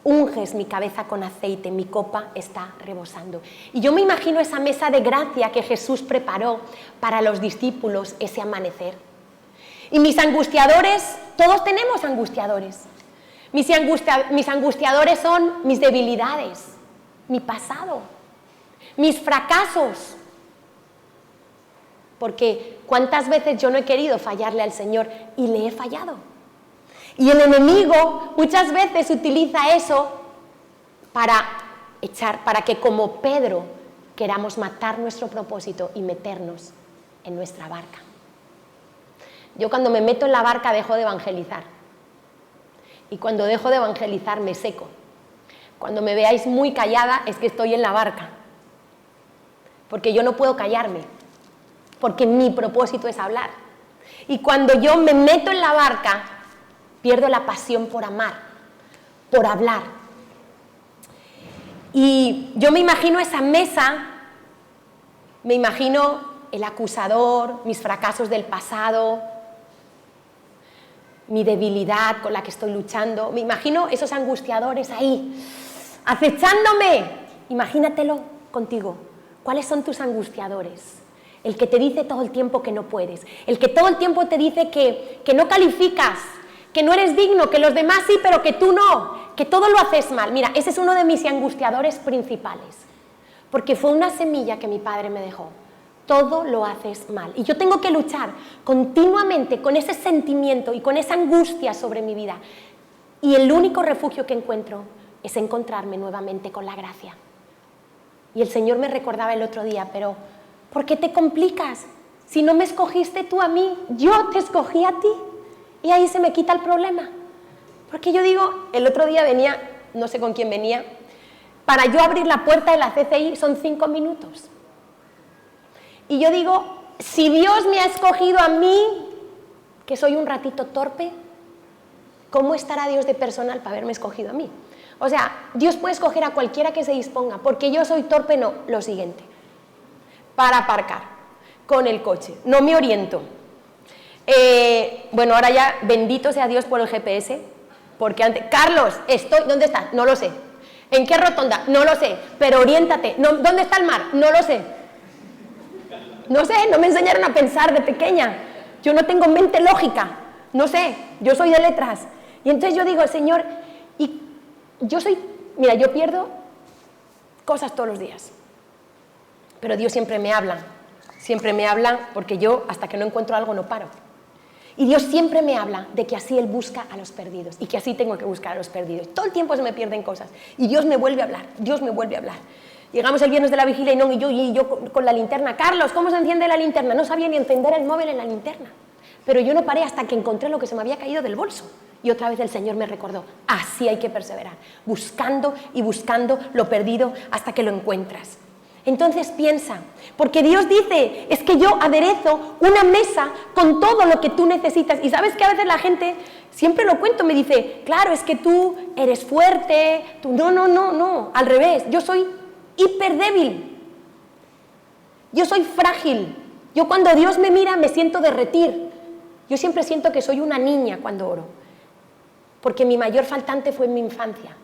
Unges mi cabeza con aceite, mi copa está rebosando. Y yo me imagino esa mesa de gracia que Jesús preparó para los discípulos ese amanecer. Y mis angustiadores, todos tenemos angustiadores. Mis angustiadores son mis debilidades, mi pasado, mis fracasos. Porque ¿cuántas veces yo no he querido fallarle al Señor y le he fallado? Y el enemigo muchas veces utiliza eso para que como Pedro queramos matar nuestro propósito y meternos en nuestra barca. Yo cuando me meto en la barca dejo de evangelizar. Y cuando dejo de evangelizar me seco. Cuando me veáis muy callada es que estoy en la barca. Porque yo no puedo callarme. Porque mi propósito es hablar. Y cuando yo me meto en la barca, pierdo la pasión por amar, por hablar. Y yo me imagino esa mesa, me imagino el acusador, mis fracasos del pasado, mi debilidad con la que estoy luchando. Me imagino esos angustiadores ahí, acechándome. Imagínatelo contigo. ¿Cuáles son tus angustiadores? El que te dice todo el tiempo que no puedes, el que todo el tiempo te dice que no calificas, que no eres digno, que los demás sí, pero que tú no, que todo lo haces mal. Mira, ese es uno de mis angustiadores principales, porque fue una semilla que mi padre me dejó. Todo lo haces mal. Y yo tengo que luchar continuamente con ese sentimiento y con esa angustia sobre mi vida. Y el único refugio que encuentro es encontrarme nuevamente con la gracia. Y el Señor me recordaba el otro día, pero ¿por qué te complicas? Si no me escogiste tú a mí, yo te escogí a ti. Y ahí se me quita el problema. Porque yo digo, el otro día venía, no sé con quién venía, para yo abrir la puerta de la CCI son 5 minutos. Y yo digo, si Dios me ha escogido a mí, que soy un ratito torpe, ¿cómo estará Dios de personal para haberme escogido a mí? O sea, Dios puede escoger a cualquiera que se disponga, porque yo soy torpe, no, lo siguiente, para aparcar con el coche, no me oriento. Bueno, ahora ya, bendito sea Dios por el GPS, porque antes, Carlos, ¿dónde estás? No lo sé. ¿En qué rotonda? No lo sé, pero oriéntate. No, ¿dónde está el mar? No lo sé. No sé, no me enseñaron a pensar de pequeña. Yo no tengo mente lógica, no sé, yo soy de letras. Y entonces yo digo, Señor, y mira, yo pierdo cosas todos los días, pero Dios siempre me habla porque yo hasta que no encuentro algo no paro. Y Dios siempre me habla de que así Él busca a los perdidos y que así tengo que buscar a los perdidos. Todo el tiempo se me pierden cosas y Dios me vuelve a hablar, Dios me vuelve a hablar. Llegamos el viernes de la vigilia y yo con la linterna. Carlos, ¿cómo se enciende la linterna? No sabía ni encender el móvil en la linterna. Pero yo no paré hasta que encontré lo que se me había caído del bolso. Y otra vez el Señor me recordó, así hay que perseverar, buscando y buscando lo perdido hasta que lo encuentras. Entonces piensa, porque Dios dice, es que yo aderezo una mesa con todo lo que tú necesitas. Y sabes que a veces la gente, siempre lo cuento, me dice, claro, es que tú eres fuerte, tú no, al revés, yo soy hiper débil, yo soy frágil. Yo cuando Dios me mira me siento derretir. Yo siempre siento que soy una niña cuando oro, porque mi mayor faltante fue en mi infancia,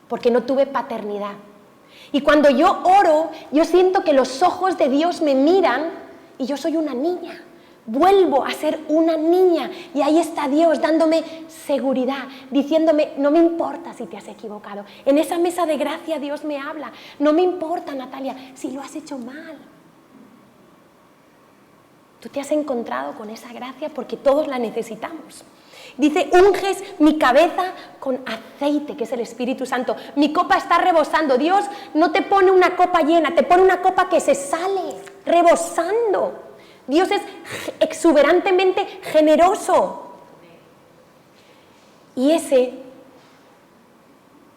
porque no tuve paternidad. Y cuando yo oro, yo siento que los ojos de Dios me miran y yo soy una niña. Vuelvo a ser una niña y ahí está Dios dándome seguridad, diciéndome, no me importa si te has equivocado. En esa mesa de gracia Dios me habla. No me importa, Natalia, si lo has hecho mal. Tú te has encontrado con esa gracia porque todos la necesitamos. Dice, unges mi cabeza con aceite, que es el Espíritu Santo. Mi copa está rebosando. Dios no te pone una copa llena, te pone una copa que se sale, rebosando. Dios es exuberantemente generoso. Y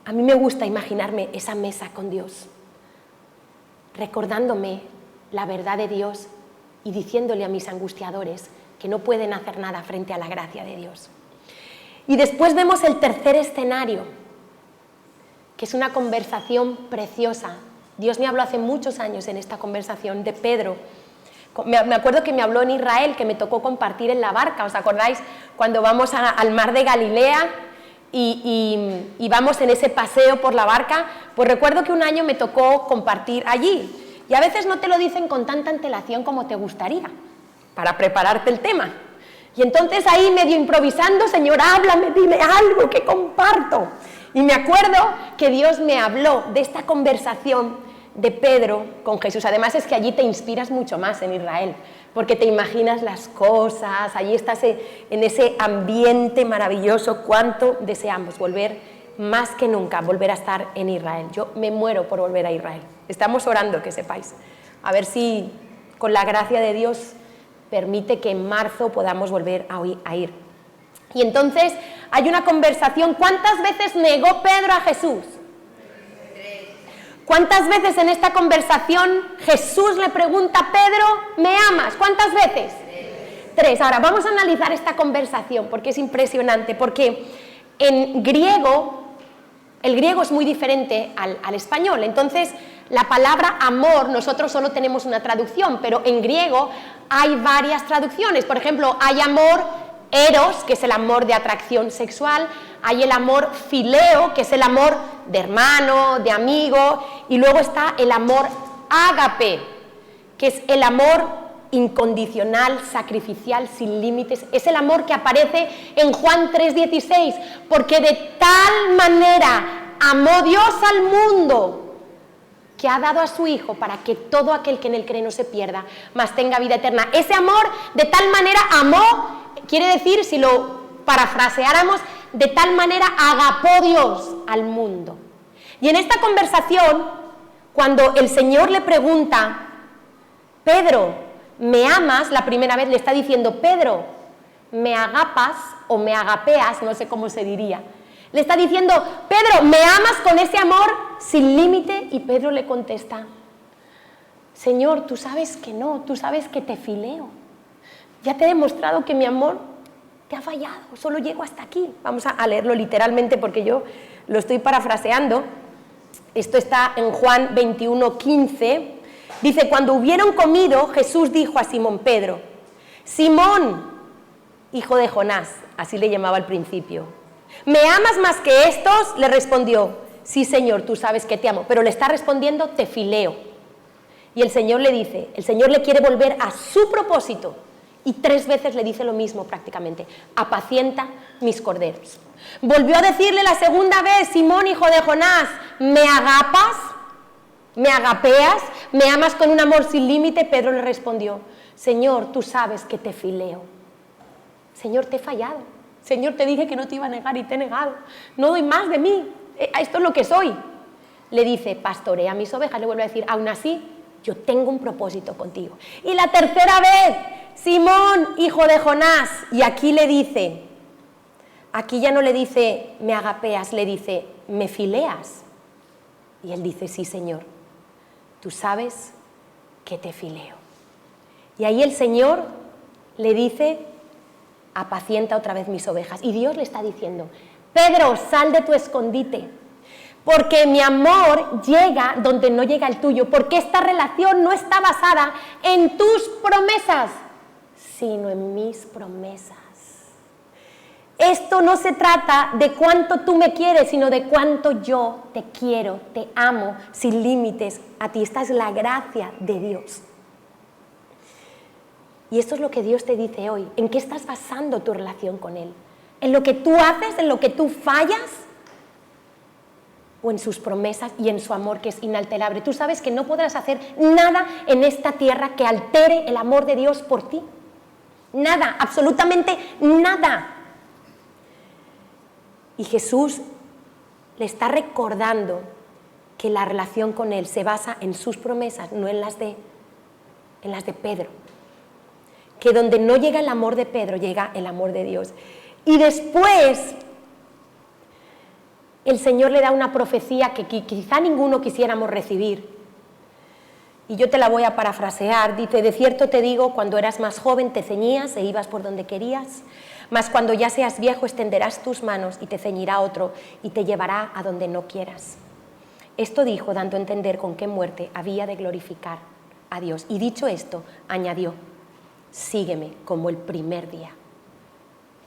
a mí me gusta imaginarme esa mesa con Dios, recordándome la verdad de Dios y diciéndole a mis angustiadores que no pueden hacer nada frente a la gracia de Dios. Y después vemos el tercer escenario, que es una conversación preciosa. Dios me habló hace muchos años en esta conversación de Pedro. Me acuerdo que me habló en Israel, que me tocó compartir en la barca. ¿Os acordáis? Cuando vamos al mar de Galilea y vamos en ese paseo por la barca, pues recuerdo que un año me tocó compartir allí. Y a veces no te lo dicen con tanta antelación como te gustaría, para prepararte el tema. Y entonces ahí medio improvisando, Señor, háblame, dime algo que comparto. Y me acuerdo que Dios me habló de esta conversación de Pedro con Jesús. Además es que allí te inspiras mucho más en Israel, porque te imaginas las cosas, allí estás en ese ambiente maravilloso. Cuánto deseamos volver, más que nunca, volver a estar en Israel. Yo me muero por volver a Israel. Estamos orando, que sepáis. A ver si con la gracia de Dios permite que en marzo podamos volver a ir. Y entonces hay una conversación. ¿Cuántas veces negó Pedro a Jesús? 3. ¿Cuántas veces en esta conversación Jesús le pregunta a Pedro, ¿me amas? ¿Cuántas veces? 3. Ahora vamos a analizar esta conversación porque es impresionante, porque en griego, el griego es muy diferente al español. Entonces la palabra amor, nosotros solo tenemos una traducción, pero en griego hay varias traducciones. Por ejemplo, hay amor eros, que es el amor de atracción sexual, hay el amor fileo, que es el amor de hermano, de amigo, y luego está el amor ágape, que es el amor incondicional, sacrificial, sin límites. Es el amor que aparece en Juan 3:16, porque de tal manera amó Dios al mundo que ha dado a su Hijo para que todo aquel que en él cree no se pierda, mas tenga vida eterna. Ese amor de tal manera amó, quiere decir, si lo parafraseáramos, de tal manera agapó Dios al mundo. Y en esta conversación, cuando el Señor le pregunta, Pedro, ¿me amas? La primera vez le está diciendo, Pedro, ¿me agapas o me agapeas? No sé cómo se diría. Le está diciendo, Pedro, ¿me amas con ese amor sin límite? Y Pedro le contesta, Señor, tú sabes que no, tú sabes que te fileo. Ya te he demostrado que mi amor te ha fallado, solo llego hasta aquí. Vamos a leerlo literalmente porque yo lo estoy parafraseando. Esto está en Juan 21:15. Dice, cuando hubieron comido, Jesús dijo a Simón Pedro, Simón, hijo de Jonás, así le llamaba al principio, ¿me amas más que estos? Le respondió, sí, Señor, tú sabes que te amo. Pero le está respondiendo, te fileo. Y el Señor le dice, el Señor le quiere volver a su propósito. Y 3 veces le dice lo mismo prácticamente, apacienta mis corderos. Volvió a decirle la segunda vez, Simón, hijo de Jonás, ¿me agapas? ¿Me agapeas? ¿Me amas con un amor sin límite? Pedro le respondió, Señor, tú sabes que te fileo. Señor, te he fallado. Señor, te dije que no te iba a negar y te he negado. No doy más de mí. Esto es lo que soy. Le dice, pastorea mis ovejas. Le vuelve a decir, aún así, yo tengo un propósito contigo. Y la tercera vez, Simón, hijo de Jonás. Y aquí le dice, aquí ya no le dice, me agapeas, le dice, me fileas. Y él dice, sí, Señor, tú sabes que te fileo. Y ahí el Señor le dice, apacienta otra vez mis ovejas. Y Dios le está diciendo, Pedro, sal de tu escondite, porque mi amor llega donde no llega el tuyo, porque esta relación no está basada en tus promesas, sino en mis promesas. Esto no se trata de cuánto tú me quieres, sino de cuánto yo te quiero, te amo, sin límites a ti. Esta es la gracia de Dios. Y esto es lo que Dios te dice hoy. ¿En qué estás basando tu relación con Él? ¿En lo que tú haces, en lo que tú fallas? ¿O en sus promesas y en su amor que es inalterable? Tú sabes que no podrás hacer nada en esta tierra que altere el amor de Dios por ti. Nada, absolutamente nada. Y Jesús le está recordando que la relación con Él se basa en sus promesas, no en las de Pedro. Que donde no llega el amor de Pedro, llega el amor de Dios. Y después, el Señor le da una profecía que quizá ninguno quisiéramos recibir. Y yo te la voy a parafrasear. Dice, de cierto te digo, cuando eras más joven te ceñías e ibas por donde querías, mas cuando ya seas viejo extenderás tus manos y te ceñirá otro y te llevará a donde no quieras. Esto dijo, dando a entender con qué muerte había de glorificar a Dios. Y dicho esto, añadió, sígueme como el primer día.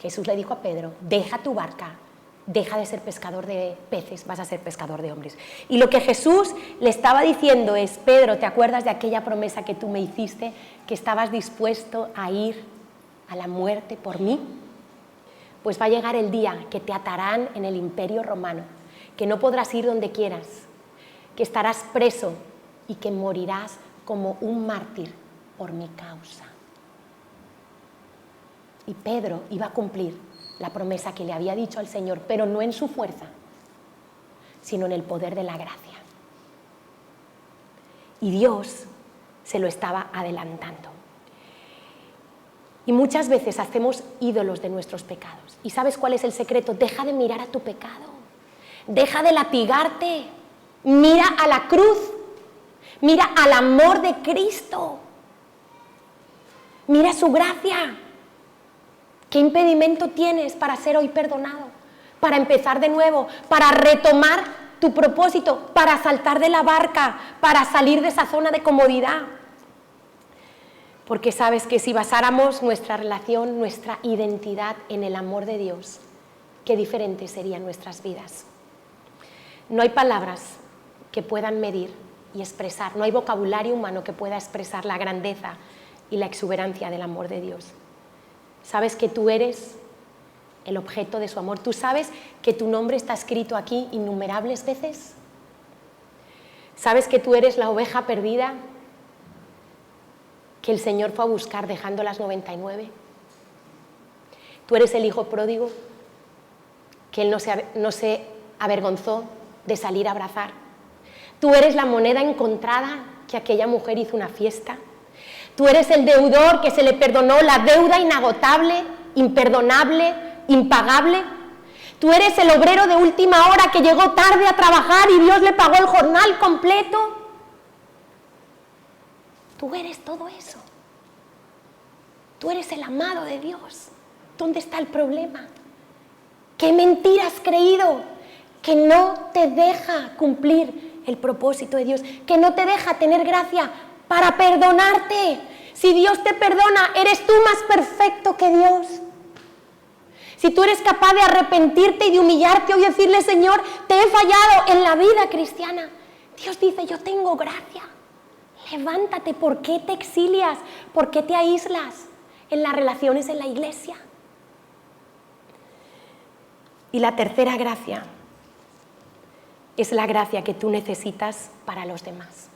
Jesús le dijo a Pedro, deja tu barca, deja de ser pescador de peces, vas a ser pescador de hombres. Y lo que Jesús le estaba diciendo es, Pedro, ¿te acuerdas de aquella promesa que tú me hiciste, que estabas dispuesto a ir a la muerte por mí? Pues va a llegar el día que te atarán en el Imperio Romano, que no podrás ir donde quieras, que estarás preso y que morirás como un mártir por mi causa. Y Pedro iba a cumplir la promesa que le había dicho al Señor, pero no en su fuerza, sino en el poder de la gracia. Y Dios se lo estaba adelantando. Y muchas veces hacemos ídolos de nuestros pecados. ¿Y sabes cuál es el secreto? Deja de mirar a tu pecado. Deja de latigarte. Mira a la cruz. Mira al amor de Cristo. Mira su gracia. ¿Qué impedimento tienes para ser hoy perdonado? Para empezar de nuevo, para retomar tu propósito, para saltar de la barca, para salir de esa zona de comodidad. Porque sabes que si basáramos nuestra relación, nuestra identidad en el amor de Dios, qué diferentes serían nuestras vidas. No hay palabras que puedan medir y expresar, no hay vocabulario humano que pueda expresar la grandeza y la exuberancia del amor de Dios. ¿Sabes que tú eres el objeto de su amor? ¿Tú sabes que tu nombre está escrito aquí innumerables veces? ¿Sabes que tú eres la oveja perdida que el Señor fue a buscar dejando las 99? Tú eres el hijo pródigo que Él no se avergonzó de salir a abrazar. Tú eres la moneda encontrada que aquella mujer hizo una fiesta. Tú eres el deudor que se le perdonó la deuda inagotable, imperdonable, impagable. Tú eres el obrero de última hora que llegó tarde a trabajar y Dios le pagó el jornal completo. Tú eres todo eso. Tú eres el amado de Dios. ¿Dónde está el problema? ¿Qué mentira has creído? Que no te deja cumplir el propósito de Dios, que no te deja tener gracia para perdonarte. Si Dios te perdona, eres tú más perfecto que Dios. Si tú eres capaz de arrepentirte y de humillarte y decirle, Señor, te he fallado en la vida cristiana, Dios dice, yo tengo gracia. Levántate, ¿por qué te exilias? ¿Por qué te aíslas en las relaciones en la iglesia? Y la tercera gracia es la gracia que tú necesitas para los demás.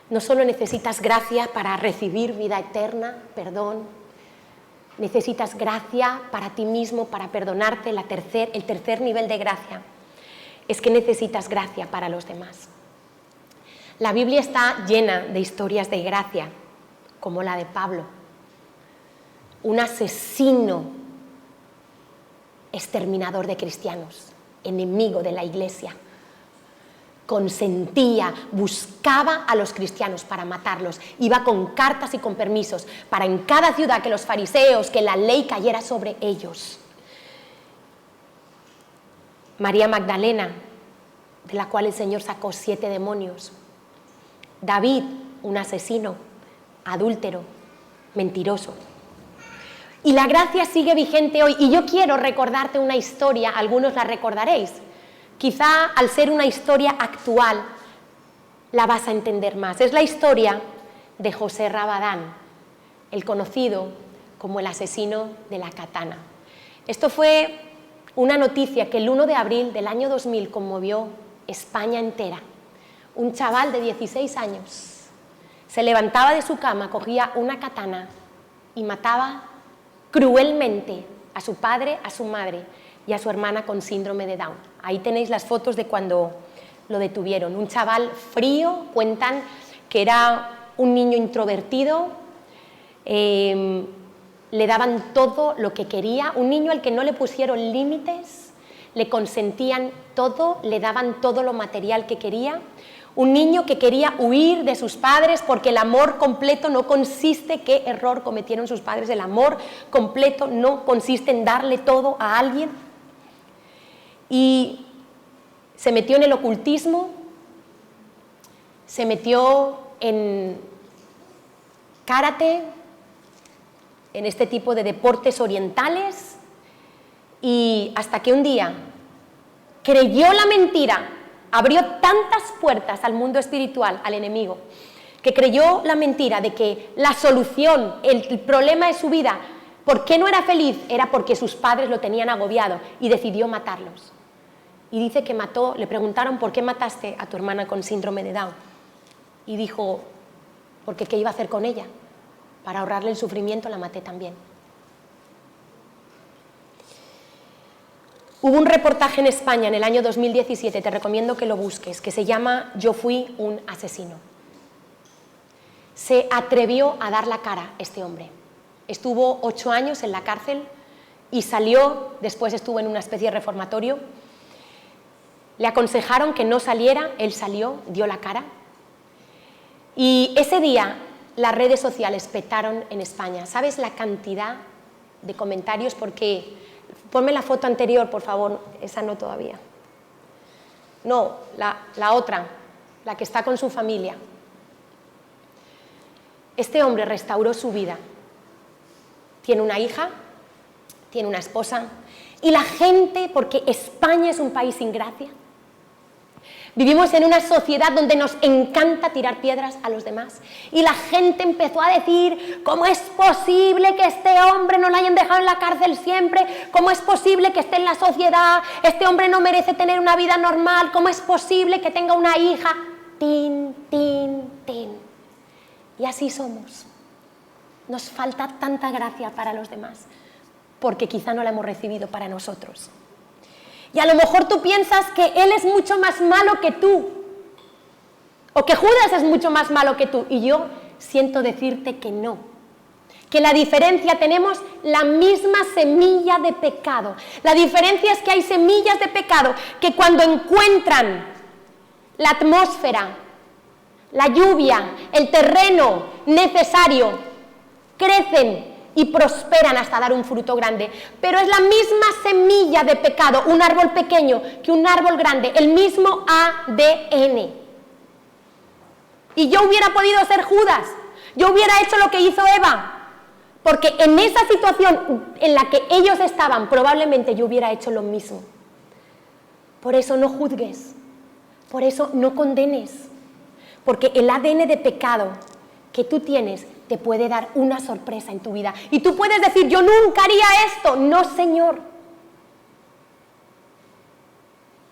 No solo necesitas gracia para recibir vida eterna, perdón, necesitas gracia para ti mismo, para perdonarte. El tercer nivel de gracia es que necesitas gracia para los demás. La Biblia está llena de historias de gracia, como la de Pablo, un asesino exterminador de cristianos, enemigo de la iglesia. Consentía, buscaba a los cristianos para matarlos, iba con cartas y con permisos para en cada ciudad que los fariseos, que la ley cayera sobre ellos. María Magdalena, de la cual el Señor sacó 7 demonios. David, un asesino, adúltero, mentiroso. Y la gracia sigue vigente hoy. Y yo quiero recordarte una historia, algunos la recordaréis. Quizá al ser una historia actual la vas a entender más. Es la historia de José Rabadán, el conocido como el asesino de la katana. Esto fue una noticia que el 1 de abril del año 2000 conmovió España entera. Un chaval de 16 años se levantaba de su cama, cogía una katana y mataba cruelmente a su padre, a su madre y a su hermana con síndrome de Down. Ahí tenéis las fotos de cuando lo detuvieron. Un chaval frío, cuentan que era un niño introvertido, le daban todo lo que quería, un niño al que no le pusieron límites, le consentían todo, le daban todo lo material que quería. Un niño que quería huir de sus padres porque el amor completo no consiste, qué error cometieron sus padres, el amor completo no consiste en darle todo a alguien. Y se metió en el ocultismo, se metió en karate, en este tipo de deportes orientales, y hasta que un día creyó la mentira. Abrió tantas puertas al mundo espiritual, al enemigo, que creyó la mentira de que la solución, el problema de su vida, ¿por qué no era feliz? Era porque sus padres lo tenían agobiado y decidió matarlos. Y dice que mató, le preguntaron ¿por qué mataste a tu hermana con síndrome de Down? Y dijo, porque ¿qué iba a hacer con ella? Para ahorrarle el sufrimiento la maté también. Hubo un reportaje en España en el año 2017, te recomiendo que lo busques, que se llama Yo fui un asesino. Se atrevió a dar la cara este hombre. Estuvo 8 años en la cárcel y salió, después estuvo en una especie de reformatorio. Le aconsejaron que no saliera, él salió, dio la cara. Y ese día las redes sociales petaron en España. ¿Sabes la cantidad de comentarios? Porque ponme la foto anterior, por favor, esa no todavía. No, la otra, la que está con su familia. Este hombre restauró su vida. Tiene una hija, tiene una esposa, y la gente, porque España es un país sin gracia, vivimos en una sociedad donde nos encanta tirar piedras a los demás. Y la gente empezó a decir, ¿cómo es posible que este hombre no lo hayan dejado en la cárcel siempre? ¿Cómo es posible que esté en la sociedad? Este hombre no merece tener una vida normal. ¿Cómo es posible que tenga una hija? Tin, tin, tin. Y así somos. Nos falta tanta gracia para los demás, porque quizá no la hemos recibido para nosotros. Y a lo mejor tú piensas que él es mucho más malo que tú, o que Judas es mucho más malo que tú, y yo siento decirte que no. Que la diferencia, tenemos la misma semilla de pecado. La diferencia es que hay semillas de pecado que cuando encuentran la atmósfera, la lluvia, el terreno necesario, crecen y prosperan hasta dar un fruto grande. Pero es la misma semilla de pecado, un árbol pequeño que un árbol grande, el mismo ADN. Y yo hubiera podido ser Judas, yo hubiera hecho lo que hizo Eva, porque en esa situación en la que ellos estaban, probablemente yo hubiera hecho lo mismo. Por eso no juzgues, por eso no condenes, porque el ADN de pecado que tú tienes te puede dar una sorpresa en tu vida. Y tú puedes decir, yo nunca haría esto. No, Señor.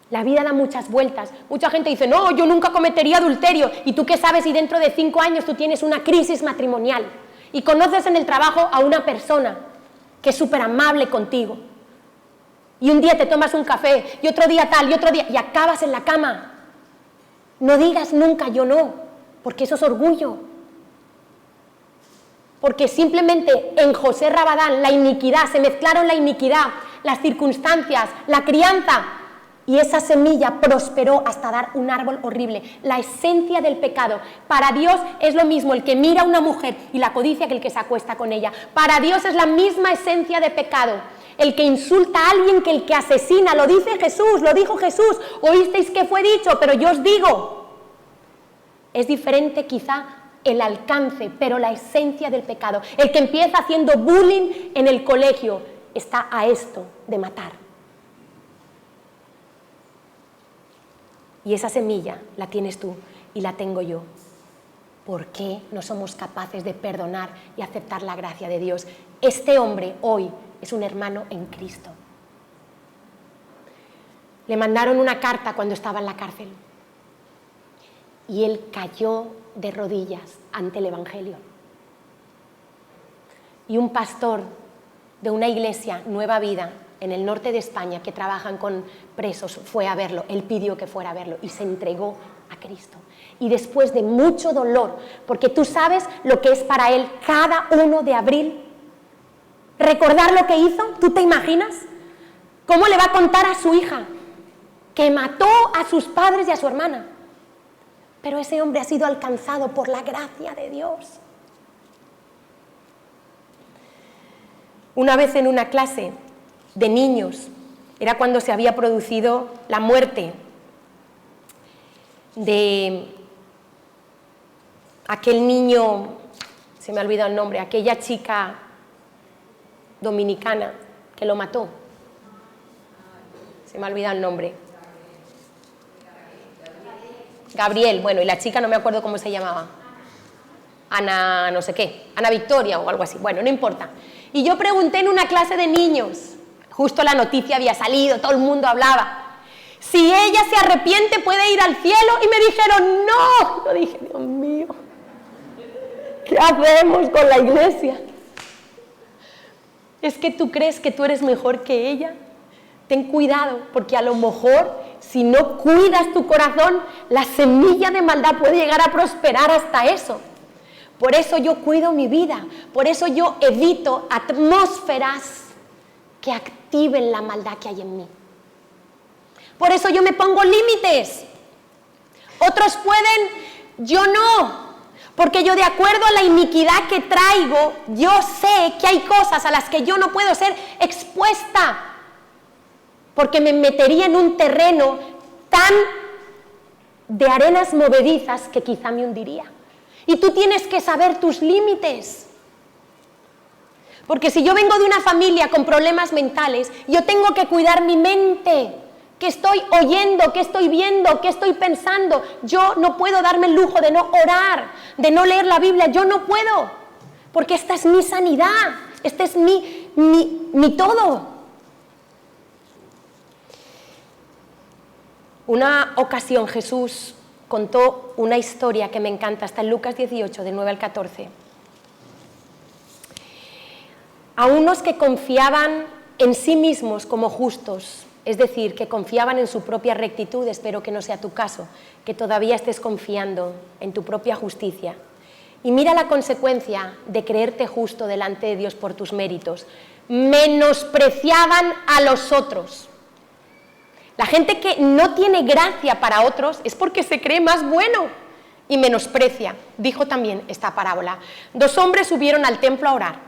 La vida da muchas vueltas. Mucha gente dice, no, yo nunca cometería adulterio. ¿Y tú qué sabes si dentro de 5 años tú tienes una crisis matrimonial y conoces en el trabajo a una persona que es súper amable contigo? Y un día te tomas un café, y otro día tal, y otro día, y acabas en la cama. No digas nunca yo no, porque eso es orgullo. Porque simplemente en José Rabadán la iniquidad, se mezclaron la iniquidad, las circunstancias, la crianza, y esa semilla prosperó hasta dar un árbol horrible. La esencia del pecado. Para Dios es lo mismo el que mira a una mujer y la codicia que el que se acuesta con ella. Para Dios es la misma esencia de pecado. El que insulta a alguien que el que asesina. Lo dice Jesús, lo dijo Jesús. Oísteis que fue dicho, pero yo os digo. Es diferente quizá el alcance, pero la esencia del pecado. El que empieza haciendo bullying en el colegio está a esto de matar. Y esa semilla la tienes tú y la tengo yo. ¿Por qué no somos capaces de perdonar y aceptar la gracia de Dios? Este hombre hoy es un hermano en Cristo. Le mandaron una carta cuando estaba en la cárcel y él cayó de rodillas ante el Evangelio. Y un pastor de una iglesia, Nueva Vida, en el norte de España, que trabajan con presos, fue a verlo. Él pidió que fuera a verlo y se entregó a Cristo. Y después de mucho dolor, porque tú sabes lo que es para él cada 1 de abril, recordar lo que hizo. ¿Tú te imaginas? ¿Cómo le va a contar a su hija que mató a sus padres y a su hermana? Pero ese hombre ha sido alcanzado por la gracia de Dios. Una vez en una clase de niños, era cuando se había producido la muerte de aquel niño, se me ha olvidado el nombre, aquella chica dominicana que lo mató. Se me ha olvidado el nombre. Gabriel, bueno, y la chica no me acuerdo cómo se llamaba. Ana no sé qué, Ana Victoria o algo así, bueno, no importa. Y yo pregunté en una clase de niños, justo la noticia había salido, todo el mundo hablaba, si ella se arrepiente puede ir al cielo, y me dijeron no. Yo dije, Dios mío, ¿qué hacemos con la iglesia? ¿Es que tú crees que tú eres mejor que ella? Ten cuidado, porque a lo mejor si no cuidas tu corazón, la semilla de maldad puede llegar a prosperar hasta eso. Por eso yo cuido mi vida, por eso yo evito atmósferas que activen la maldad que hay en mí. Por eso yo me pongo límites. Otros pueden, yo no. Porque yo, de acuerdo a la iniquidad que traigo, yo sé que hay cosas a las que yo no puedo ser expuesta. Porque me metería en un terreno tan de arenas movedizas que quizá me hundiría. Y tú tienes que saber tus límites. Porque si yo vengo de una familia con problemas mentales, yo tengo que cuidar mi mente. ¿Qué estoy oyendo? ¿Qué estoy viendo? ¿Qué estoy pensando? Yo no puedo darme el lujo de no orar, de no leer la Biblia. Yo no puedo. Porque esta es mi sanidad. Este es mi todo. Una ocasión Jesús contó una historia que me encanta, está en Lucas 18, del 9 al 14. A unos que confiaban en sí mismos como justos, es decir, que confiaban en su propia rectitud, espero que no sea tu caso, que todavía estés confiando en tu propia justicia. Y mira la consecuencia de creerte justo delante de Dios por tus méritos. Menospreciaban a los otros. La gente que no tiene gracia para otros es porque se cree más bueno y menosprecia. Dijo también esta parábola. 2 hombres subieron al templo a orar.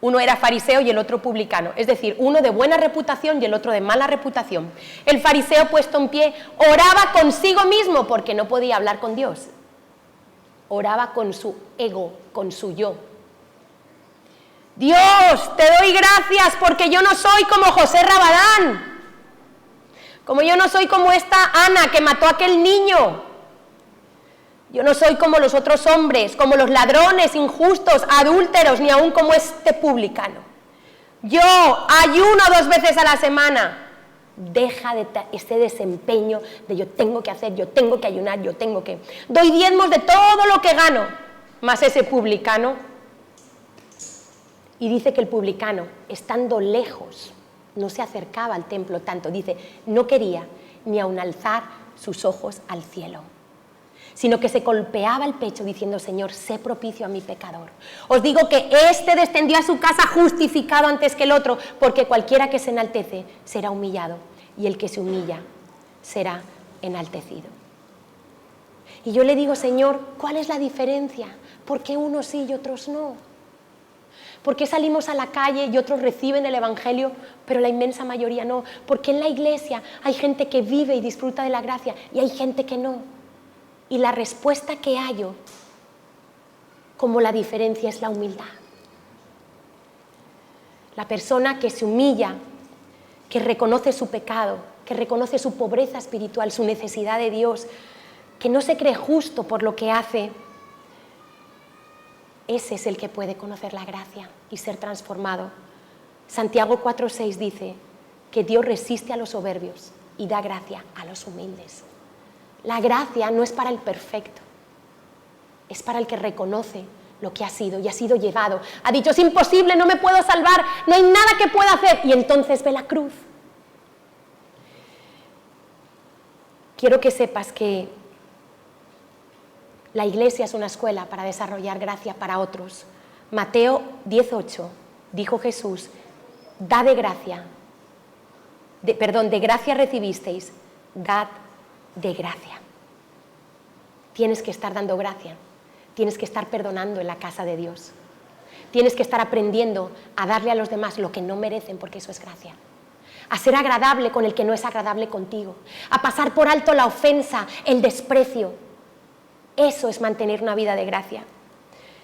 Uno era fariseo y el otro publicano, es decir, uno de buena reputación y el otro de mala reputación. El fariseo, puesto en pie, oraba consigo mismo porque no podía hablar con Dios. Oraba con su ego, con su yo. Dios, te doy gracias porque yo no soy como José Rabadán. Como yo no soy como esta Ana que mató a aquel niño. Yo no soy como los otros hombres, como los ladrones, injustos, adúlteros, ni aún como este publicano. Yo ayuno 2 veces a la semana. Deja de este desempeño de yo tengo que hacer, yo tengo que ayunar, yo tengo que... Doy diezmos de todo lo que gano, más ese publicano. Y dice que el publicano, estando lejos, no se acercaba al templo tanto, dice, no quería ni aun alzar sus ojos al cielo, sino que se golpeaba el pecho diciendo, Señor, sé propicio a mi pecador. Os digo que este descendió a su casa justificado antes que el otro, porque cualquiera que se enaltece será humillado, y el que se humilla será enaltecido. Y yo le digo, Señor, ¿cuál es la diferencia? ¿Por qué unos sí y otros no? ¿Por qué salimos a la calle y otros reciben el Evangelio, pero la inmensa mayoría no? Porque en la iglesia hay gente que vive y disfruta de la gracia y hay gente que no. Y la respuesta que hallo, como la diferencia, es la humildad. La persona que se humilla, que reconoce su pecado, que reconoce su pobreza espiritual, su necesidad de Dios, que no se cree justo por lo que hace, ese es el que puede conocer la gracia y ser transformado. Santiago 4:6 dice que Dios resiste a los soberbios y da gracia a los humildes. La gracia no es para el perfecto, es para el que reconoce lo que ha sido y ha sido llevado. Ha dicho, es imposible, no me puedo salvar, no hay nada que pueda hacer. Y entonces ve la cruz. Quiero que sepas que la iglesia es una escuela para desarrollar gracia para otros. Mateo 10:8 dijo Jesús, da de gracia, de gracia recibisteis, dad de gracia. Tienes que estar dando gracia, tienes que estar perdonando en la casa de Dios, tienes que estar aprendiendo a darle a los demás lo que no merecen, porque eso es gracia. A ser agradable con el que no es agradable contigo, a pasar por alto la ofensa, el desprecio. Eso es mantener una vida de gracia.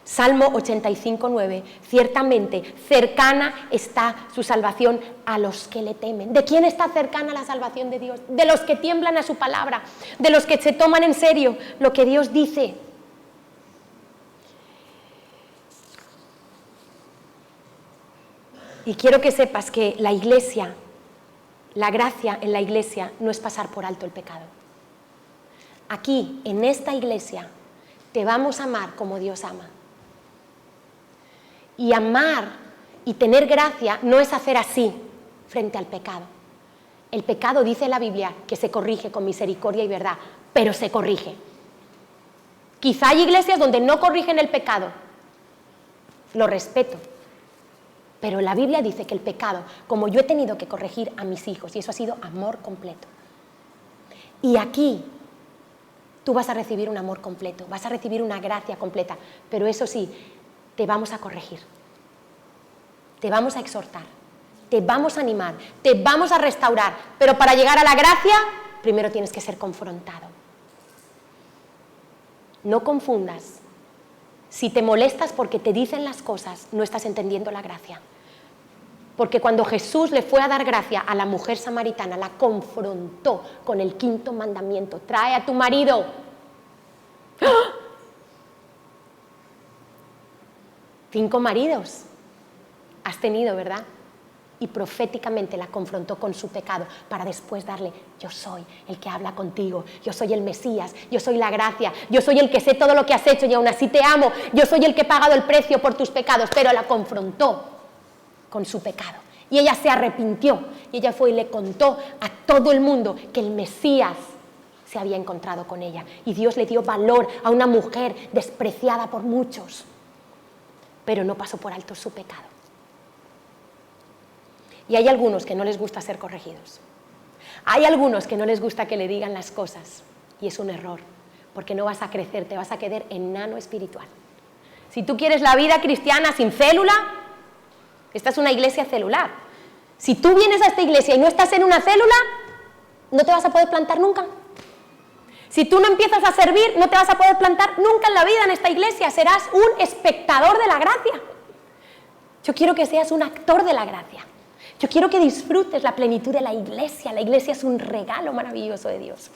Salmo 85:9, ciertamente cercana está su salvación a los que le temen. ¿De quién está cercana la salvación de Dios? De los que tiemblan a su palabra, de los que se toman en serio lo que Dios dice. Y quiero que sepas que la iglesia, la gracia en la iglesia no es pasar por alto el pecado. Aquí, en esta iglesia, te vamos a amar como Dios ama. Y amar y tener gracia no es hacer así frente al pecado. El pecado, dice la Biblia, que se corrige con misericordia y verdad, pero se corrige. Quizá hay iglesias donde no corrigen el pecado. Lo respeto. Pero la Biblia dice que el pecado, como yo he tenido que corregir a mis hijos, y eso ha sido amor completo. Y aquí tú vas a recibir un amor completo, vas a recibir una gracia completa, pero eso sí, te vamos a corregir, te vamos a exhortar, te vamos a animar, te vamos a restaurar, pero para llegar a la gracia, primero tienes que ser confrontado. No confundas. Si te molestas porque te dicen las cosas, no estás entendiendo la gracia. Porque cuando Jesús le fue a dar gracia a la mujer samaritana, la confrontó con el 5.º mandamiento. Trae a tu marido. ¡Ah! 5 maridos has tenido, ¿verdad? Y proféticamente la confrontó con su pecado para después darle, yo soy el que habla contigo, yo soy el Mesías, yo soy la gracia, yo soy el que sé todo lo que has hecho y aún así te amo, yo soy el que he pagado el precio por tus pecados, pero la confrontó con su pecado. Y ella se arrepintió y ella fue y le contó a todo el mundo que el Mesías se había encontrado con ella. Y Dios le dio valor a una mujer despreciada por muchos, pero no pasó por alto su pecado. Y hay algunos que no les gusta ser corregidos. Hay algunos que no les gusta que le digan las cosas, y es un error, porque no vas a crecer, te vas a quedar enano espiritual. Si tú quieres la vida cristiana sin célula, esta es una iglesia celular. Si tú vienes a esta iglesia y no estás en una célula, no te vas a poder plantar nunca. Si tú no empiezas a servir, no te vas a poder plantar nunca en la vida en esta iglesia. Serás un espectador de la gracia. Yo quiero que seas un actor de la gracia. Yo quiero que disfrutes la plenitud de la iglesia. La iglesia es un regalo maravilloso de Dios.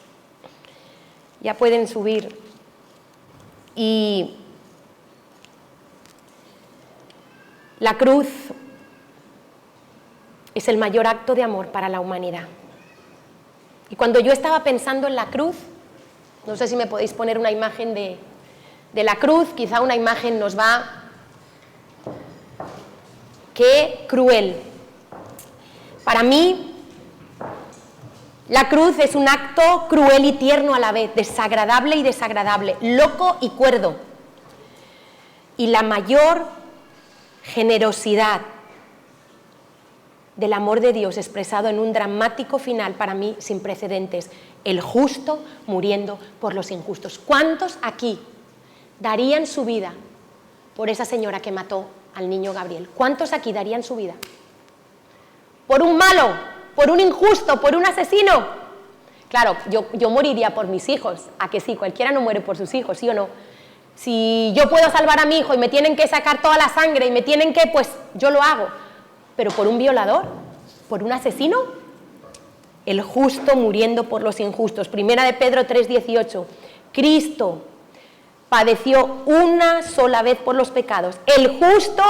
Ya pueden subir. Y la cruz es el mayor acto de amor para la humanidad. Y cuando yo estaba pensando en la cruz, no sé si me podéis poner una imagen de la cruz, quizá una imagen nos va. ¡Qué cruel! Para mí, la cruz es un acto cruel y tierno a la vez, desagradable y desagradable, loco y cuerdo. Y la mayor generosidad del amor de Dios expresado en un dramático final para mí sin precedentes, el justo muriendo por los injustos. ¿Cuántos aquí darían su vida por esa señora que mató al niño Gabriel? ¿Cuántos aquí darían su vida? Por un malo, por un injusto, por un asesino. Claro, yo moriría por mis hijos, ¿a que sí? Cualquiera no muere por sus hijos, ¿sí o no? Si yo puedo salvar a mi hijo y me tienen que sacar toda la sangre y me tienen que, pues yo lo hago. Pero por un violador, por un asesino, el justo muriendo por los injustos. Primera de Pedro 3:18, Cristo padeció una sola vez por los pecados, el justo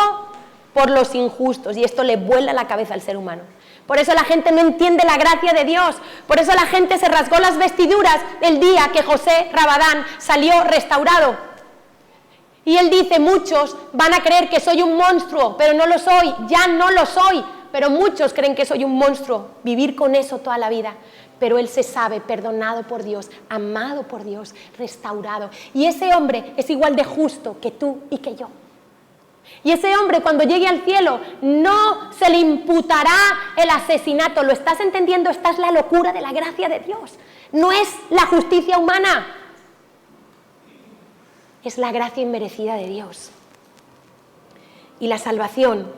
por los injustos, y esto le vuela la cabeza al ser humano. Por eso la gente no entiende la gracia de Dios, por eso la gente se rasgó las vestiduras el día que José Rabadán salió restaurado. Y él dice, muchos van a creer que soy un monstruo, pero no lo soy, ya no lo soy, pero muchos creen que soy un monstruo, vivir con eso toda la vida. Pero él se sabe perdonado por Dios, amado por Dios, restaurado. Y ese hombre es igual de justo que tú y que yo. Y ese hombre cuando llegue al cielo no se le imputará el asesinato. ¿Lo estás entendiendo? Esta es la locura de la gracia de Dios. No es la justicia humana. Es la gracia inmerecida de Dios. Y la salvación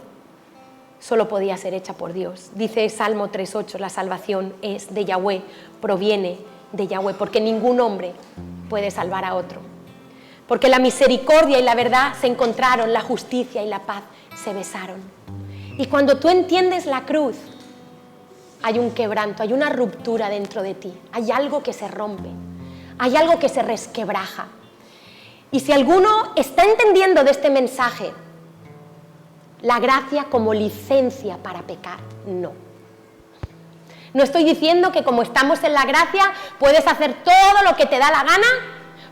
solo podía ser hecha por Dios. Dice Salmo 3:8, la salvación es de Yahweh, proviene de Yahweh, porque ningún hombre puede salvar a otro. Porque la misericordia y la verdad se encontraron, la justicia y la paz se besaron. Y cuando tú entiendes la cruz, hay un quebranto, hay una ruptura dentro de ti, hay algo que se rompe, hay algo que se resquebraja. Y si alguno está entendiendo de este mensaje, la gracia como licencia para pecar, no. No estoy diciendo que como estamos en la gracia puedes hacer todo lo que te da la gana,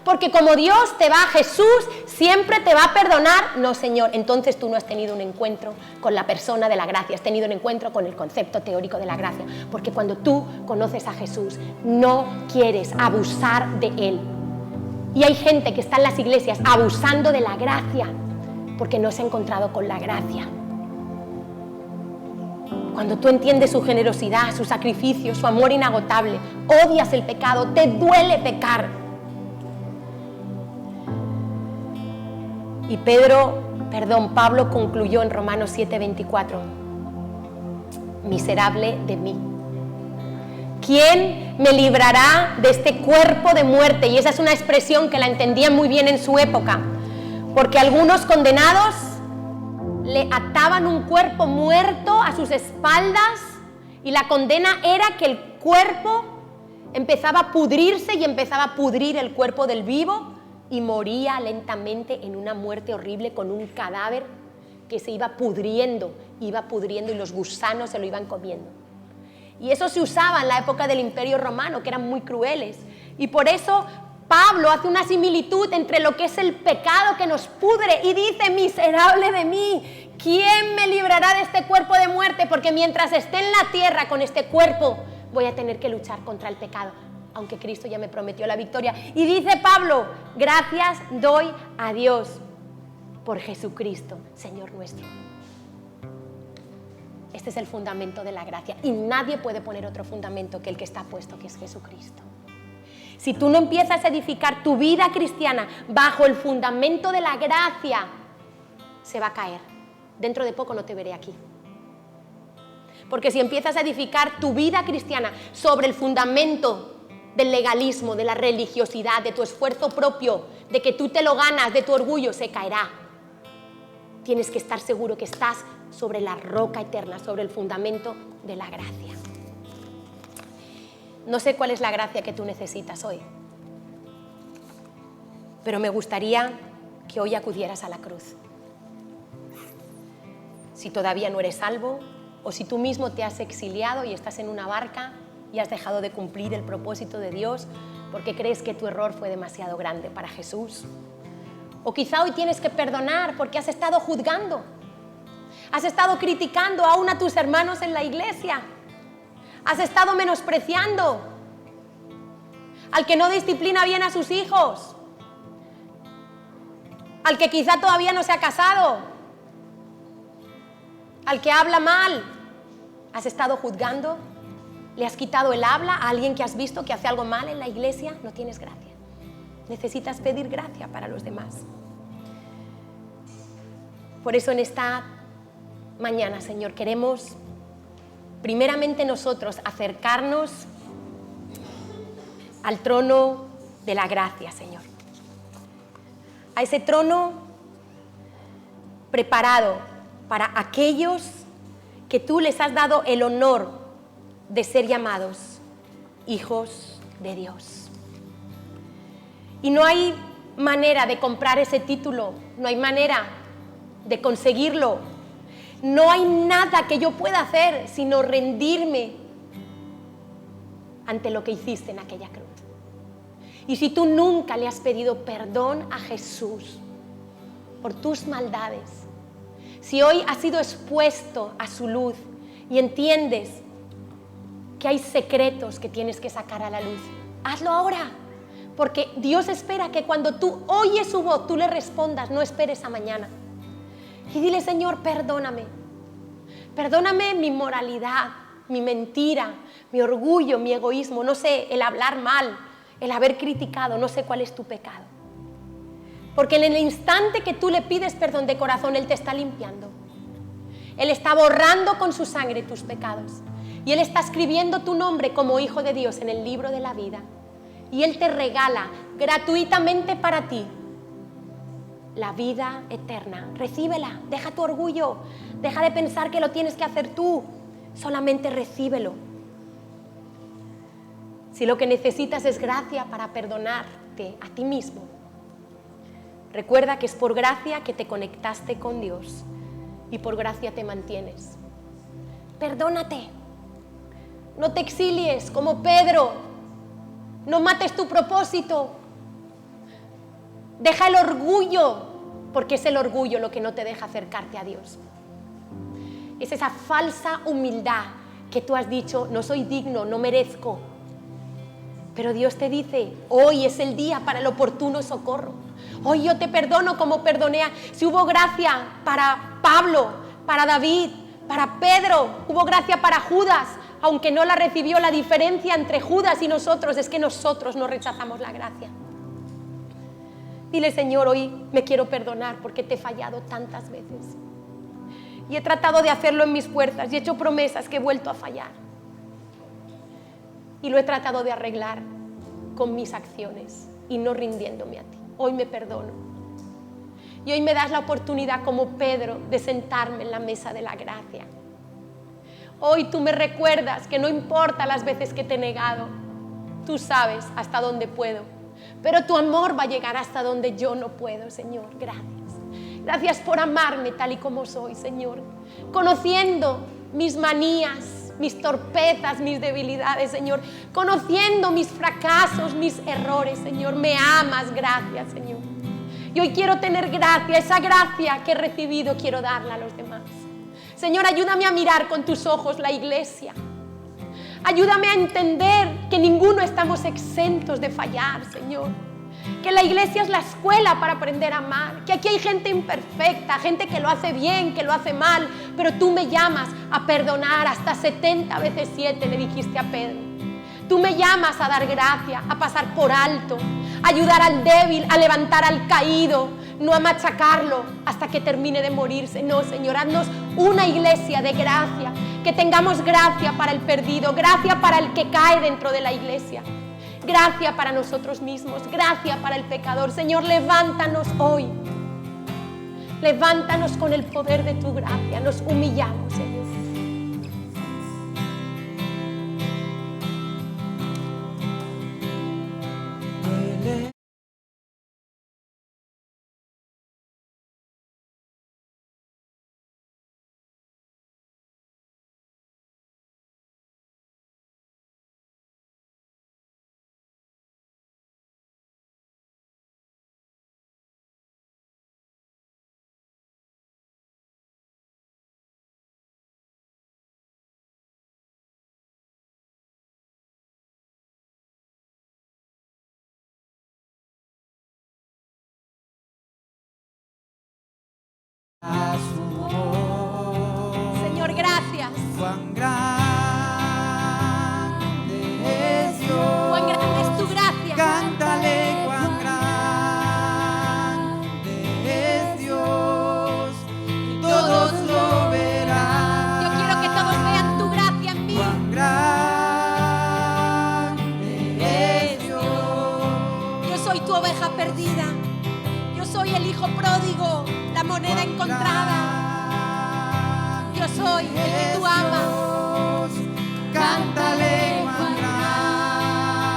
porque como Dios te va, Jesús siempre te va a perdonar. No, Señor, entonces tú no has tenido un encuentro con la persona de la gracia, has tenido un encuentro con el concepto teórico de la gracia, porque cuando tú conoces a Jesús no quieres abusar de Él. Y hay gente que está en las iglesias abusando de la gracia porque no se ha encontrado con la gracia. Cuando tú entiendes su generosidad, su sacrificio, su amor inagotable, odias el pecado, te duele pecar. Y Pablo concluyó en Romanos 7:24, miserable de mí. ¿Quién me librará de este cuerpo de muerte? Y esa es una expresión que la entendían muy bien en su época, porque algunos condenados le ataban un cuerpo muerto a sus espaldas y la condena era que el cuerpo empezaba a pudrirse y empezaba a pudrir el cuerpo del vivo y moría lentamente en una muerte horrible con un cadáver que se iba pudriendo y los gusanos se lo iban comiendo. Y eso se usaba en la época del Imperio Romano, que eran muy crueles. Y por eso Pablo hace una similitud entre lo que es el pecado que nos pudre y dice, miserable de mí, ¿quién me librará de este cuerpo de muerte? Porque mientras esté en la tierra con este cuerpo, voy a tener que luchar contra el pecado. aunque Cristo ya me prometió la victoria. Y dice Pablo, gracias doy a Dios por Jesucristo, Señor nuestro. Este es el fundamento de la gracia y nadie puede poner otro fundamento que el que está puesto, que es Jesucristo. Si tú no empiezas a edificar tu vida cristiana bajo el fundamento de la gracia, se va a caer. Dentro de poco no te veré aquí. Porque si empiezas a edificar tu vida cristiana sobre el fundamento del legalismo, de la religiosidad, de tu esfuerzo propio, de que tú te lo ganas, de tu orgullo, se caerá. Tienes que estar seguro que estás sobre la roca eterna, sobre el fundamento de la gracia. No sé cuál es la gracia que tú necesitas hoy, pero me gustaría que hoy acudieras a la cruz. Si todavía no eres salvo, o si tú mismo te has exiliado y estás en una barca y has dejado de cumplir el propósito de Dios porque crees que tu error fue demasiado grande para Jesús. O quizá hoy tienes que perdonar porque has estado juzgando, has estado criticando aún a tus hermanos en la iglesia, has estado menospreciando al que no disciplina bien a sus hijos, al que quizá todavía no se ha casado, al que habla mal. ¿Has estado juzgando? ¿Le has quitado el habla a alguien que has visto que hace algo mal en la iglesia? No tienes gracia. Necesitas pedir gracia para los demás. Por eso en esta mañana, Señor, queremos primeramente nosotros acercarnos al trono de la gracia, Señor. A ese trono preparado para aquellos que tú les has dado el honor de ser llamados hijos de Dios. Y no hay manera de comprar ese título, no hay manera de conseguirlo. No hay nada que yo pueda hacer sino rendirme ante lo que hiciste en aquella cruz. Y si tú nunca le has pedido perdón a Jesús por tus maldades, si hoy has sido expuesto a su luz y entiendes que hay secretos que tienes que sacar a la luz, hazlo ahora, porque Dios espera que cuando tú oyes su voz, tú le respondas, no esperes a mañana. Y dile, Señor, perdóname. Perdóname mi moralidad, mi mentira, mi orgullo, mi egoísmo, no sé, el hablar mal, el haber criticado, no sé cuál es tu pecado. Porque en el instante que tú le pides perdón de corazón, Él te está limpiando. Él está borrando con su sangre tus pecados. Y Él está escribiendo tu nombre como hijo de Dios en el libro de la vida. Y Él te regala gratuitamente para ti la vida eterna. Recíbela, deja tu orgullo, deja de pensar que lo tienes que hacer tú, solamente recíbelo. Si lo que necesitas es gracia para perdonarte a ti mismo, recuerda que es por gracia que te conectaste con Dios y por gracia te mantienes. Perdónate, no te exilies como Pedro, no mates tu propósito, deja el orgullo, porque es el orgullo lo que no te deja acercarte a Dios. Es esa falsa humildad que tú has dicho, no soy digno, no merezco. Pero Dios te dice, hoy es el día para el oportuno socorro. Hoy yo te perdono como perdoné. Si hubo gracia para Pablo, para David, para Pedro, hubo gracia para Judas, aunque no la recibió. La diferencia entre Judas y nosotros es que nosotros no rechazamos la gracia. Dile, Señor, hoy me quiero perdonar porque te he fallado tantas veces. Y he tratado de hacerlo en mis fuerzas y he hecho promesas que he vuelto a fallar. Y lo he tratado de arreglar con mis acciones y no rindiéndome a ti. Hoy me perdono. Y hoy me das la oportunidad como Pedro de sentarme en la mesa de la gracia. Hoy tú me recuerdas que no importa las veces que te he negado, tú sabes hasta dónde puedo. Pero tu amor va a llegar hasta donde yo no puedo, Señor. Gracias. Gracias por amarme tal y como soy, Señor. Conociendo mis manías, mis torpezas, mis debilidades, Señor. Conociendo mis fracasos, mis errores, Señor. Me amas, gracias, Señor. Y hoy quiero tener gracia, esa gracia que he recibido, quiero darla a los demás. Señor, ayúdame a mirar con tus ojos la iglesia. Ayúdame a entender que ninguno estamos exentos de fallar, Señor. Que la iglesia es la escuela para aprender a amar, que aquí hay gente imperfecta, gente que lo hace bien, que lo hace mal, pero tú me llamas a perdonar hasta 70 veces 7, le dijiste a Pedro. Tú me llamas a dar gracia, a pasar por alto, a ayudar al débil, a levantar al caído, no a machacarlo hasta que termine de morirse. No, Señor, haznos una iglesia de gracia, que tengamos gracia para el perdido, gracia para el que cae dentro de la iglesia, gracia para nosotros mismos, gracia para el pecador. Señor, levántanos hoy, levántanos con el poder de tu gracia, nos humillamos, Señor. Señor, gracias. Cuán grande es Dios. Cuán grande es tu gracia. Cántale, cuán grande es Dios. Y todos lo verán. Yo quiero que todos vean tu gracia en mí. Cuán grande es Dios. Yo soy tu oveja perdida. Yo soy el hijo pródigo, la moneda encontrada. Yo soy el que tú amas. Cántale, cuán grande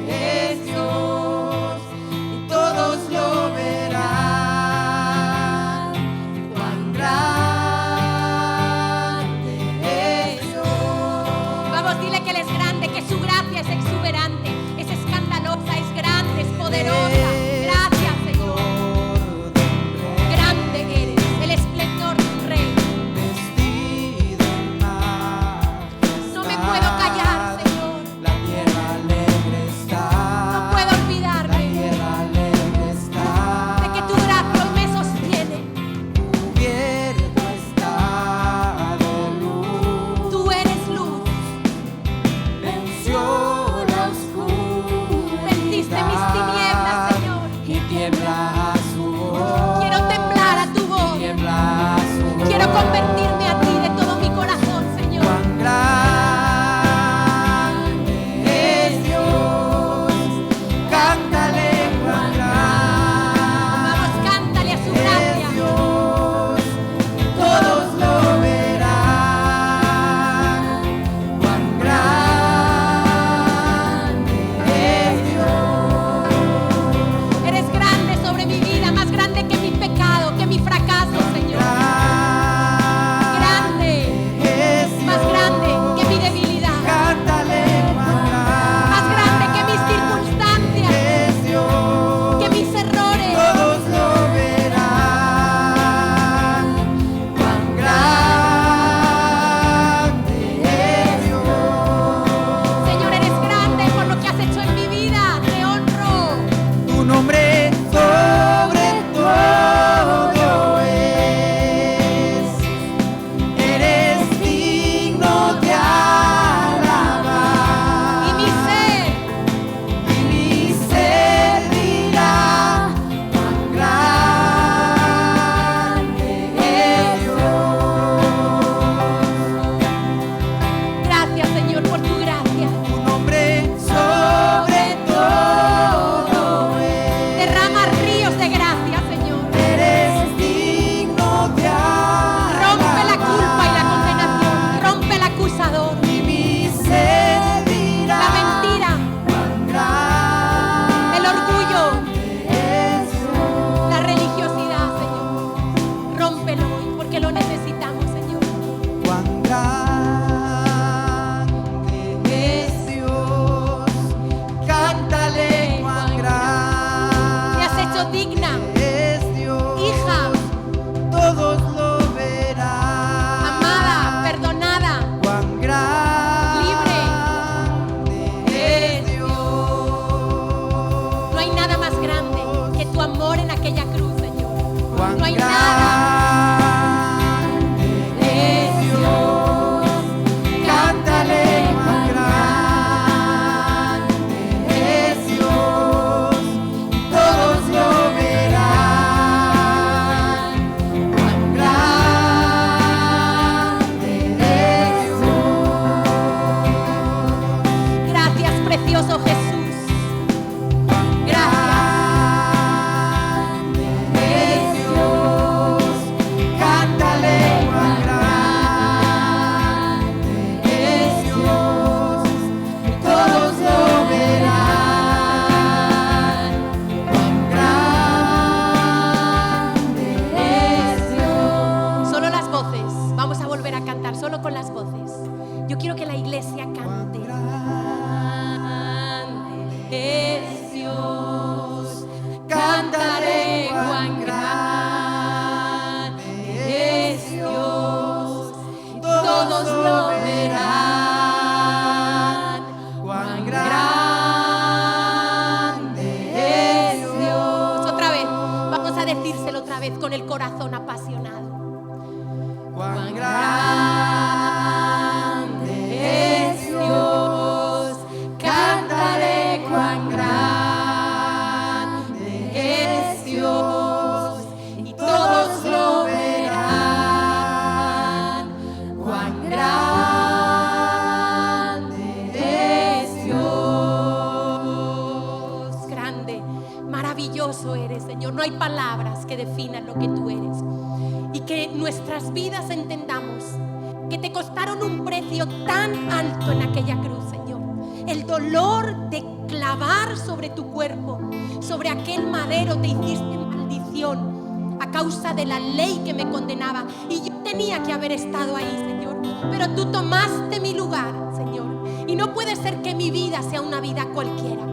es Dios, y todos lo verán. Cuán grande es Dios. Vamos, dile que Él es grande, que su gracia es exuberante, es escandalosa, es grande, es poderosa. Gracias, Señor. Grande eres, el esplendor de un rey. Vestido corazón apasionado. Cuán grande es Dios, cantaré cuán grande es Dios, y todos lo verán. Cuán grande es Dios. Grande, maravilloso eres, Señor. No hay palabras que definan lo que tú eres. Y que nuestras vidas entendamos que te costaron un precio tan alto en aquella cruz, Señor. El dolor de clavar sobre tu cuerpo, sobre aquel madero, te hiciste maldición a causa de la ley que me condenaba. Y yo tenía que haber estado ahí, Señor. Pero tú tomaste mi lugar, Señor. Y no puede ser que mi vida sea una vida cualquiera.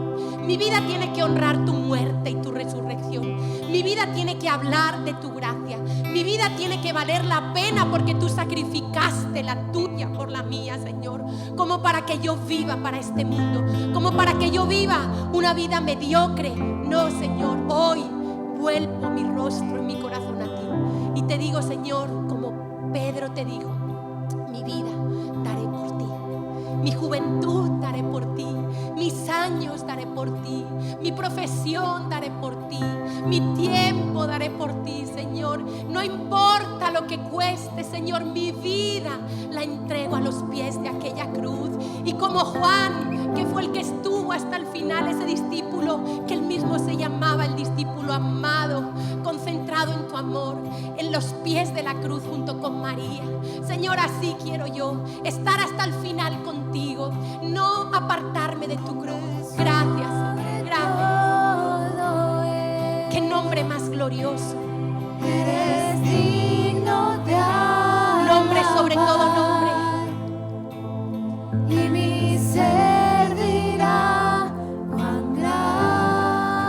Mi vida tiene que honrar tu muerte y tu resurrección. Mi vida tiene que hablar de tu gracia. Mi vida tiene que valer la pena porque tú sacrificaste la tuya por la mía, Señor. Como para que yo viva para este mundo. Como para que yo viva una vida mediocre. No, Señor, hoy vuelvo mi rostro y mi corazón a ti. Y te digo, Señor, como Pedro te dijo, mi vida daré por ti. Mi juventud daré por ti. Mis años daré por ti. Mi profesión daré por ti. Mi tiempo daré por ti, Señor. No importa lo que cueste, Señor, mi vida la entrego a los pies de aquella cruz. Y como Juan, que fue el que estuvo hasta el final, ese discípulo que él mismo se llamaba el discípulo amado, concentrado en tu amor, en los pies de la cruz junto con María. Señor, así quiero yo, estar hasta el final contigo, no apartarme de tu cruz. Gracias, Señor, gracias. Qué nombre más glorioso. Eres digno de Nombre sobre todo nombre. y mi ser dirá cuán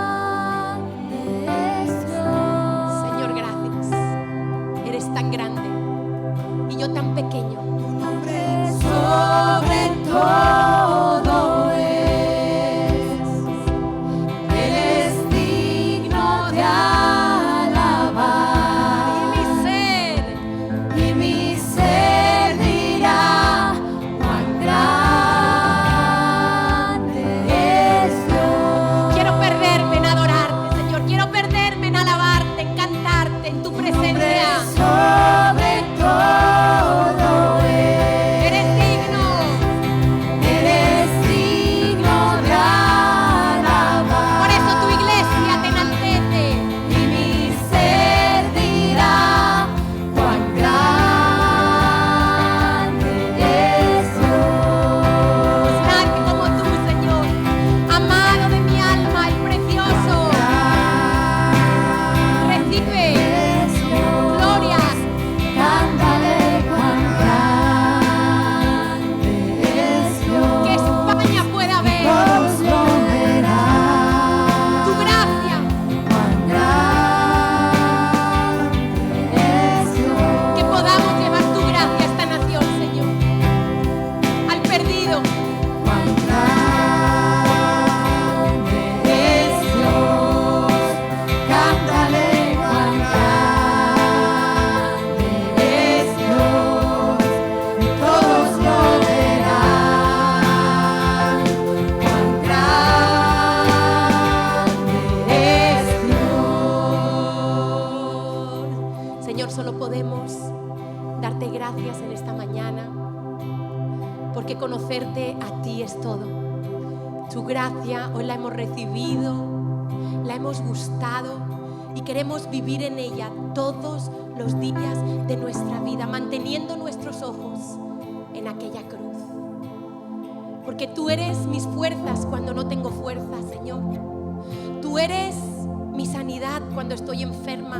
grande es Dios. Señor, gracias. Eres tan grande y yo tan pequeño. Tu nombre sobre todo eres digno de alabar. Y mi ser dirá cuán grande es Dios. Quiero perderme en adorarte, Señor. Quiero perderme en alabarte, en cantarte, en tu presencia. Sobre todo Eres digno. eres digno de alabar. Por eso tu iglesia te enaltece. Y mi ser dirá cuán grande es Dios. Nadie como tú, Señor. Amado de mi alma, el precioso. Recibe Es Dios. glorias. Cántale cuán grande es Dios. Que España pueda ver Todos lo verán. tu gracia. Cuán grande es Dios. Que podamos llevar tu gracia a esta nación, Señor. Al perdido. Cuán grande es Dios. Cántale cuán grande es Dios. Y todos lo verán. Cuán grande es Dios. Señor, solo podemos darte gracias en esta mañana, porque conocerte a ti es todo. Tu gracia hoy la hemos recibido, la hemos gustado y queremos vivir en ella todos los días de nuestra vida, manteniendo nuestros ojos en aquella cruz. Porque tú eres mis fuerzas cuando no tengo fuerza, Señor. Tú eres mi sanidad cuando estoy enferma.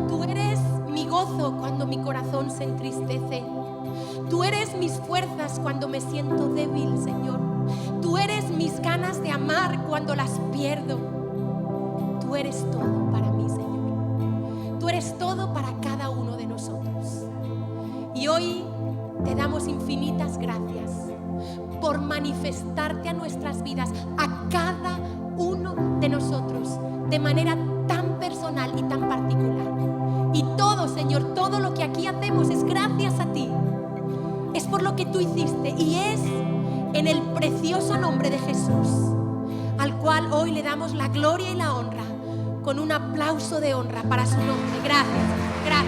Tú eres mi gozo cuando mi corazón se entristece. Tú eres mis fuerzas cuando me siento débil, Señor. Tú eres mis ganas de amar cuando las pierdo. Tú eres todo para mí, Señor. Tú eres todo para cada uno de nosotros. Y hoy te damos infinitas gracias por manifestarte a nuestras vidas, a cada uno de nosotros, de manera tan personal y tan particular. Y todo, Señor, todo lo que aquí hacemos es gracias a ti. Es por lo que tú hiciste y es en el precioso nombre de Jesús, al cual hoy le damos la gloria y la honra con un aplauso de honra para su nombre. Gracias, gracias.